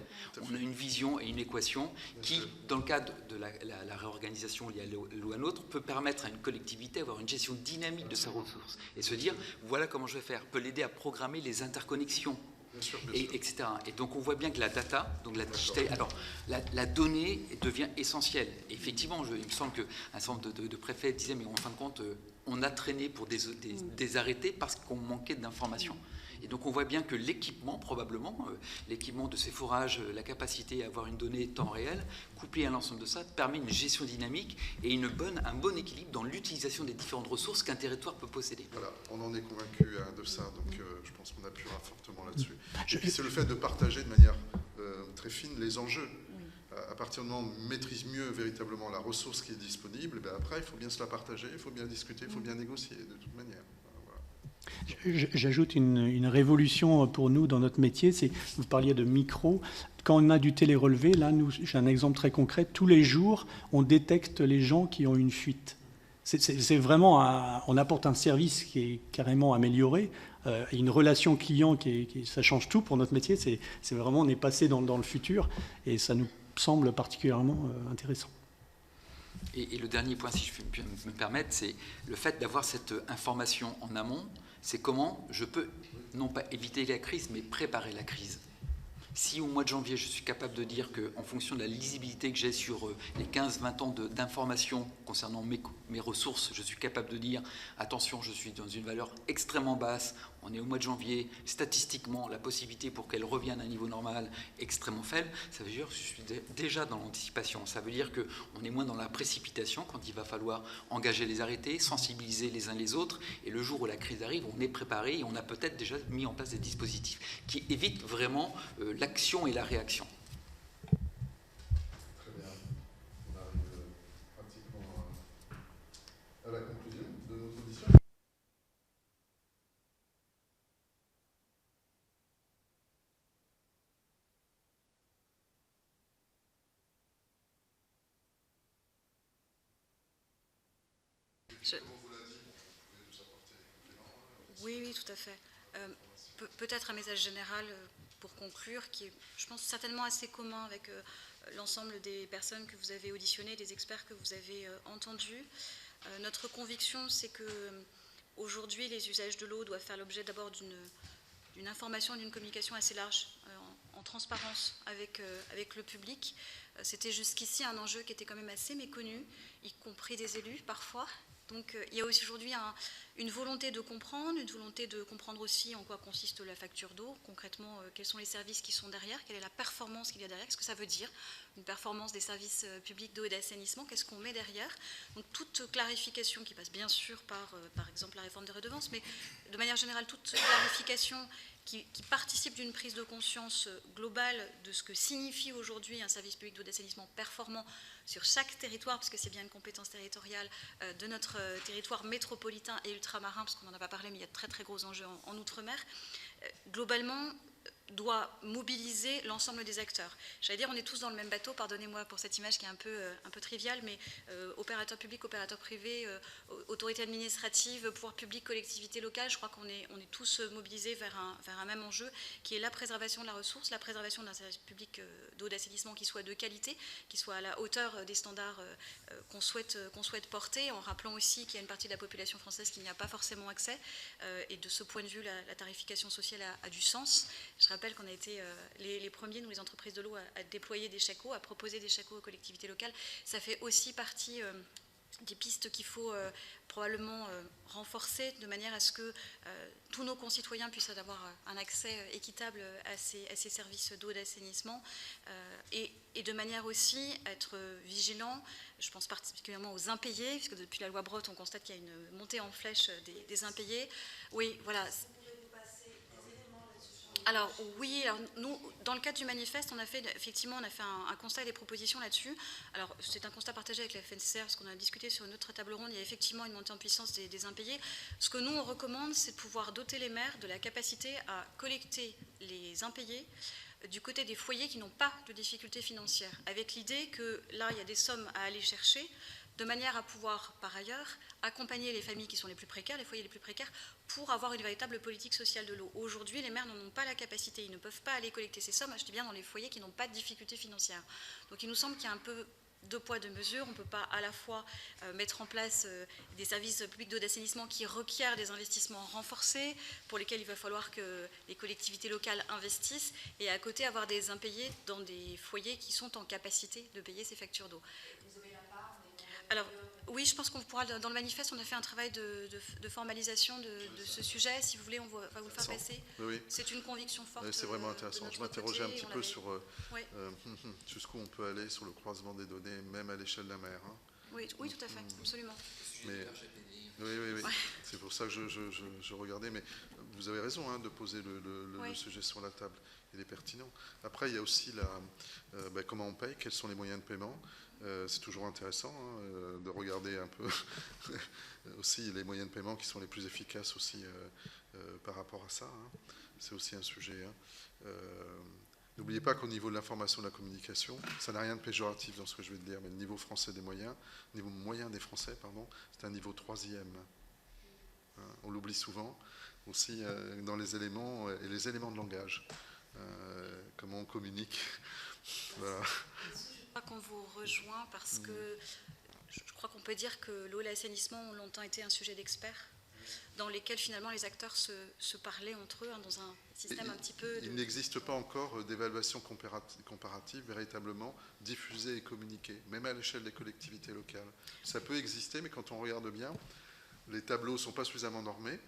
On a une vision et une équation qui, dans le cadre de la réorganisation liée à l'eau à l'autre, peut permettre à une collectivité d'avoir une gestion dynamique de sa ressource et se dire, voilà comment je vais faire, peut l'aider à programmer les interconnexions. Bien sûr. Etc. Et donc on voit bien que la data, donc la donnée devient essentielle. Et effectivement, il me semble qu'un certain nombre de préfets disaient, mais en fin de compte, on a traîné pour des arrêtés parce qu'on manquait d'informations. Et donc on voit bien que l'équipement, probablement, l'équipement de ces forages, la capacité à avoir une donnée temps réel, couplée à l'ensemble de ça, permet une gestion dynamique et un bon équilibre dans l'utilisation des différentes ressources qu'un territoire peut posséder. Voilà, on en est convaincu de ça, donc je pense qu'on appuiera fortement là-dessus. Et puis c'est le fait de partager de manière très fine les enjeux. À partir du moment où on maîtrise mieux véritablement la ressource qui est disponible, après il faut bien se la partager, il faut bien discuter, il faut bien négocier de toute manière. J'ajoute une révolution pour nous dans notre métier, vous parliez de micro. Quand on a du télérelevé, là, j'ai un exemple très concret, tous les jours, on détecte les gens qui ont une fuite. C'est vraiment, on apporte un service qui est carrément amélioré, une relation client ça change tout pour notre métier, c'est vraiment, on est passé dans le futur, et ça nous semble particulièrement intéressant. Et le dernier point, si je peux me permettre, c'est le fait d'avoir cette information en amont. C'est comment je peux, non pas éviter la crise, mais préparer la crise. Si au mois de janvier, je suis capable de dire qu'en fonction de la lisibilité que j'ai sur les 15-20 ans d'informations concernant mes ressources, je suis capable de dire « attention, je suis dans une valeur extrêmement basse, on est au mois de janvier, statistiquement, la possibilité pour qu'elle revienne à un niveau normal extrêmement faible », ça veut dire que je suis déjà dans l'anticipation. Ça veut dire qu'on est moins dans la précipitation quand il va falloir engager les arrêtés, sensibiliser les uns les autres, et le jour où la crise arrive, on est préparé et on a peut-être déjà mis en place des dispositifs qui évitent vraiment l'action et la réaction. Très bien. On arrive pratiquement à la conclusion de notre audition. Oui, tout à fait. Peut-être un message général pour conclure, qui est, je pense, certainement assez commun avec l'ensemble des personnes que vous avez auditionnées, des experts que vous avez entendus. Notre conviction, c'est que aujourd'hui, les usages de l'eau doivent faire l'objet d'abord d'une d'une information, d'une communication assez large, en transparence avec le public. C'était jusqu'ici un enjeu qui était quand même assez méconnu, y compris des élus parfois. Donc il y a aussi aujourd'hui une volonté de comprendre aussi en quoi consiste la facture d'eau, concrètement quels sont les services qui sont derrière, quelle est la performance qu'il y a derrière, qu'est-ce que ça veut dire, une performance des services publics d'eau et d'assainissement, qu'est-ce qu'on met derrière. Donc toute clarification qui passe bien sûr par exemple la réforme des redevances, mais de manière générale toute clarification qui participe d'une prise de conscience globale de ce que signifie aujourd'hui un service public d'eau et d'assainissement performant sur chaque territoire, parce que c'est bien une compétence territoriale de notre territoire métropolitain et ultramarin, parce qu'on n'en a pas parlé, mais il y a de très très gros enjeux en Outre-mer, globalement doit mobiliser l'ensemble des acteurs. J'allais dire, on est tous dans le même bateau, pardonnez-moi pour cette image qui est un peu triviale, mais opérateurs publics, opérateurs privés, autorités administratives, pouvoirs publics, collectivités locales, je crois qu'on est tous mobilisés vers un même enjeu, qui est la préservation de la ressource, la préservation d'un service public d'eau d'assainissement qui soit de qualité, qui soit à la hauteur des standards qu'on souhaite porter, en rappelant aussi qu'il y a une partie de la population française qui n'y a pas forcément accès, et de ce point de vue, la tarification sociale a du sens. Je rappelle qu'on a été les premiers, nous les entreprises de l'eau, à déployer des chèques eau, à proposer des chèques eau aux collectivités locales. Ça fait aussi partie des pistes qu'il faut probablement renforcer de manière à ce que tous nos concitoyens puissent avoir un accès équitable à ces services d'eau et d'assainissement et de manière aussi à être vigilant. Je pense particulièrement aux impayés, puisque depuis la loi Brottes, on constate qu'il y a une montée en flèche des impayés. Oui, voilà. Alors oui, nous, dans le cadre du manifeste, on a fait un constat et des propositions là-dessus. Alors c'est un constat partagé avec la FNCR, parce qu'on a discuté sur une autre table ronde, il y a effectivement une montée en puissance des impayés. Ce que nous, on recommande, c'est de pouvoir doter les maires de la capacité à collecter les impayés du côté des foyers qui n'ont pas de difficultés financières, avec l'idée que là, il y a des sommes à aller chercher, de manière à pouvoir, par ailleurs, accompagner les familles qui sont les plus précaires, les foyers les plus précaires, pour avoir une véritable politique sociale de l'eau. Aujourd'hui, les maires n'en ont pas la capacité, ils ne peuvent pas aller collecter ces sommes, je dis bien dans les foyers qui n'ont pas de difficultés financières. Donc il nous semble qu'il y a un peu deux poids, deux mesures. On ne peut pas à la fois mettre en place des services publics d'eau d'assainissement qui requièrent des investissements renforcés, pour lesquels il va falloir que les collectivités locales investissent, et à côté avoir des impayés dans des foyers qui sont en capacité de payer ces factures d'eau. Alors, oui, je pense qu'on pourra, dans le manifeste, on a fait un travail de formalisation de ce sujet. Si vous voulez, on va vous le faire passer. Oui. C'est une conviction forte. Oui, c'est vraiment intéressant. Je m'interrogeais un petit peu sur oui. Jusqu'où on peut aller sur le croisement des données, même à l'échelle d'un maire. Hein. Oui, tout à fait, absolument. Mais, oui. Ouais. C'est pour ça que je regardais. Mais vous avez raison de poser le sujet sur la table. Il est pertinent. Après, il y a aussi comment on paye, quels sont les moyens de paiement. C'est toujours intéressant de regarder un peu aussi les moyens de paiement qui sont les plus efficaces aussi par rapport à ça. C'est aussi un sujet. N'oubliez pas qu'au niveau de l'information et de la communication, ça n'a rien de péjoratif dans ce que je vais te dire, mais le niveau français des moyens, niveau moyen des Français, c'est un niveau 3e. On l'oublie souvent aussi dans les éléments et les éléments de langage. Comment on communique. Voilà. Je crois qu'on vous rejoint parce que je crois qu'on peut dire que l'eau et l'assainissement ont longtemps été un sujet d'experts dans lesquels finalement les acteurs se parlaient entre eux dans un système un petit peu... Il n'existe pas encore d'évaluation comparative véritablement diffusée et communiquée, même à l'échelle des collectivités locales. Ça peut exister, mais quand on regarde bien, les tableaux ne sont pas suffisamment normés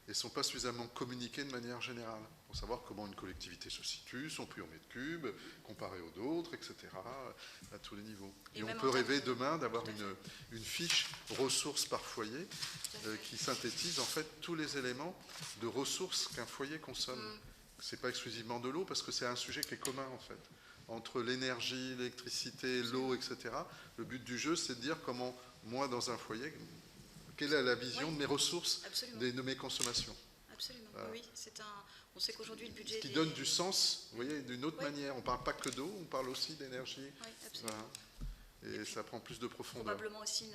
et ne sont pas suffisamment communiqués de manière générale, pour savoir comment une collectivité se situe, son prix en mètre cube, comparé aux autres, etc., à tous les niveaux. Et on peut rêver demain d'avoir une fiche ressources par foyer qui synthétise en fait tous les éléments de ressources qu'un foyer consomme. Ce n'est pas exclusivement de l'eau, parce que c'est un sujet qui est commun en fait. Entre l'énergie, l'électricité, l'eau, etc., le but du jeu, c'est de dire comment, moi, dans un foyer, quelle est la vision de mes ressources, de mes consommations. Absolument, oui. On sait qu'aujourd'hui, le budget... Ce qui donne du sens, vous voyez, d'une autre manière. On ne parle pas que d'eau, on parle aussi d'énergie. Oui, absolument. Voilà. Et ça prend plus de profondeur. Probablement aussi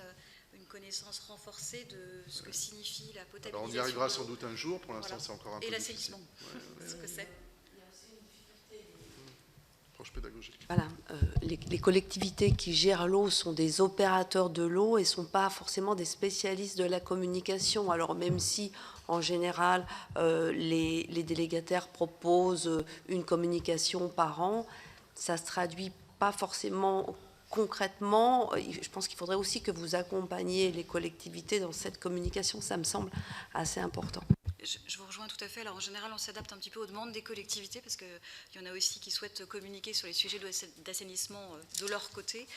une connaissance renforcée de ce que signifie la potabilisation. Alors on y arrivera sans doute un jour, pour l'instant c'est encore un peu difficile. Et l'assainissement, ce que c'est. Pédagogique. Voilà, les collectivités qui gèrent l'eau sont des opérateurs de l'eau et ne sont pas forcément des spécialistes de la communication. Alors même si en général, les délégataires proposent une communication par an. Ça ne se traduit pas forcément concrètement. Je pense qu'il faudrait aussi que vous accompagniez les collectivités dans cette communication. Ça me semble assez important. Je vous rejoins tout à fait. Alors en général, on s'adapte un petit peu aux demandes des collectivités parce qu'il y en a aussi qui souhaitent communiquer sur les sujets d'assainissement de leur côté.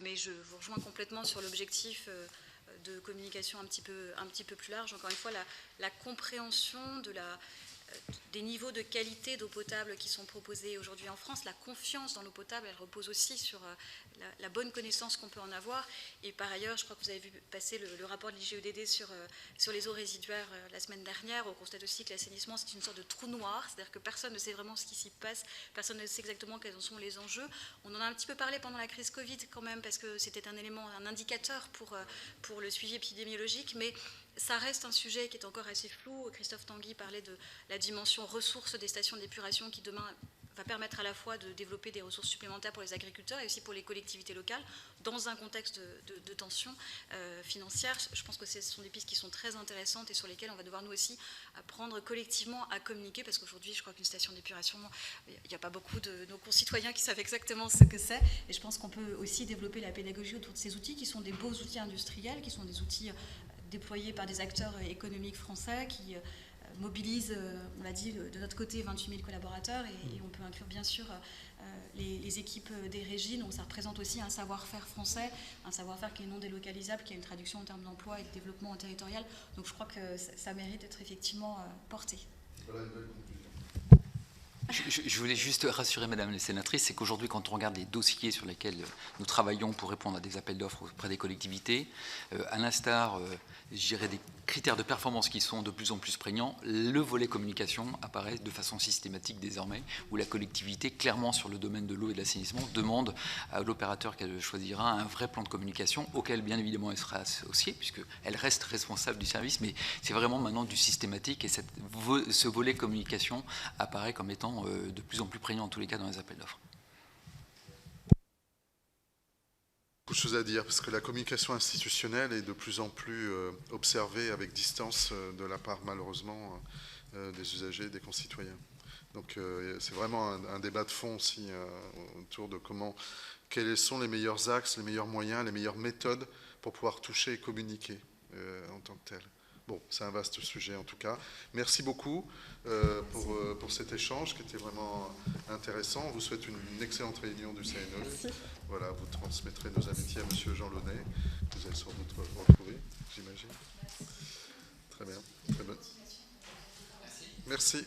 Mais je vous rejoins complètement sur l'objectif de communication un petit peu plus large. Encore une fois, la compréhension des niveaux de qualité d'eau potable qui sont proposés aujourd'hui en France, la confiance dans l'eau potable, elle repose aussi sur la bonne connaissance qu'on peut en avoir. Et par ailleurs, je crois que vous avez vu passer le rapport de l'IGEDD sur les eaux résiduaires la semaine dernière. On constate aussi que l'assainissement, c'est une sorte de trou noir, c'est-à-dire que personne ne sait vraiment ce qui s'y passe, personne ne sait exactement quels en sont les enjeux. On en a un petit peu parlé pendant la crise Covid quand même, parce que c'était un élément, un indicateur pour le suivi épidémiologique, mais ça reste un sujet qui est encore assez flou. Christophe Tanguy parlait de la dimension ressources des stations d'épuration qui demain va permettre à la fois de développer des ressources supplémentaires pour les agriculteurs et aussi pour les collectivités locales dans un contexte de tension financière. Je pense que ce sont des pistes qui sont très intéressantes et sur lesquelles on va devoir nous aussi apprendre collectivement à communiquer, parce qu'aujourd'hui je crois qu'une station d'épuration, il n'y a pas beaucoup de nos concitoyens qui savent exactement ce que c'est, et je pense qu'on peut aussi développer la pédagogie autour de ces outils qui sont des beaux outils industriels, qui sont des outils déployés par des acteurs économiques français qui mobilisent, on l'a dit, de notre côté 28 000 collaborateurs et on peut inclure bien sûr les équipes des régies. Donc ça représente aussi un savoir-faire français, un savoir-faire qui est non délocalisable, qui a une traduction en termes d'emploi et de développement territorial. Donc je crois que ça mérite d'être effectivement porté. Voilà une belle conclusion. Je voulais juste rassurer Madame la sénatrice, c'est qu'aujourd'hui, quand on regarde les dossiers sur lesquels nous travaillons pour répondre à des appels d'offres auprès des collectivités, à l'instar, je dirais, des critères de performance qui sont de plus en plus prégnants, le volet communication apparaît de façon systématique désormais, où la collectivité, clairement sur le domaine de l'eau et de l'assainissement, demande à l'opérateur qu'elle choisira un vrai plan de communication, auquel bien évidemment elle sera associée, puisqu'elle reste responsable du service, mais c'est vraiment maintenant du systématique, et ce volet communication apparaît comme étant de plus en plus prégnant en tous les cas dans les appels d'offres. Beaucoup de choses à dire, parce que la communication institutionnelle est de plus en plus observée avec distance de la part, malheureusement, des usagers, des concitoyens. Donc c'est vraiment un débat de fond aussi autour de quels sont les meilleurs axes, les meilleurs moyens, les meilleures méthodes pour pouvoir toucher et communiquer en tant que tel. Bon, c'est un vaste sujet en tout cas. Merci beaucoup pour cet échange qui était vraiment intéressant. On vous souhaite une excellente réunion du CNE. Merci. Voilà, vous transmettrez nos amitiés à M. Jean Launay. Vous allez sans doute retrouver, j'imagine. Très bien. Très bien. Merci.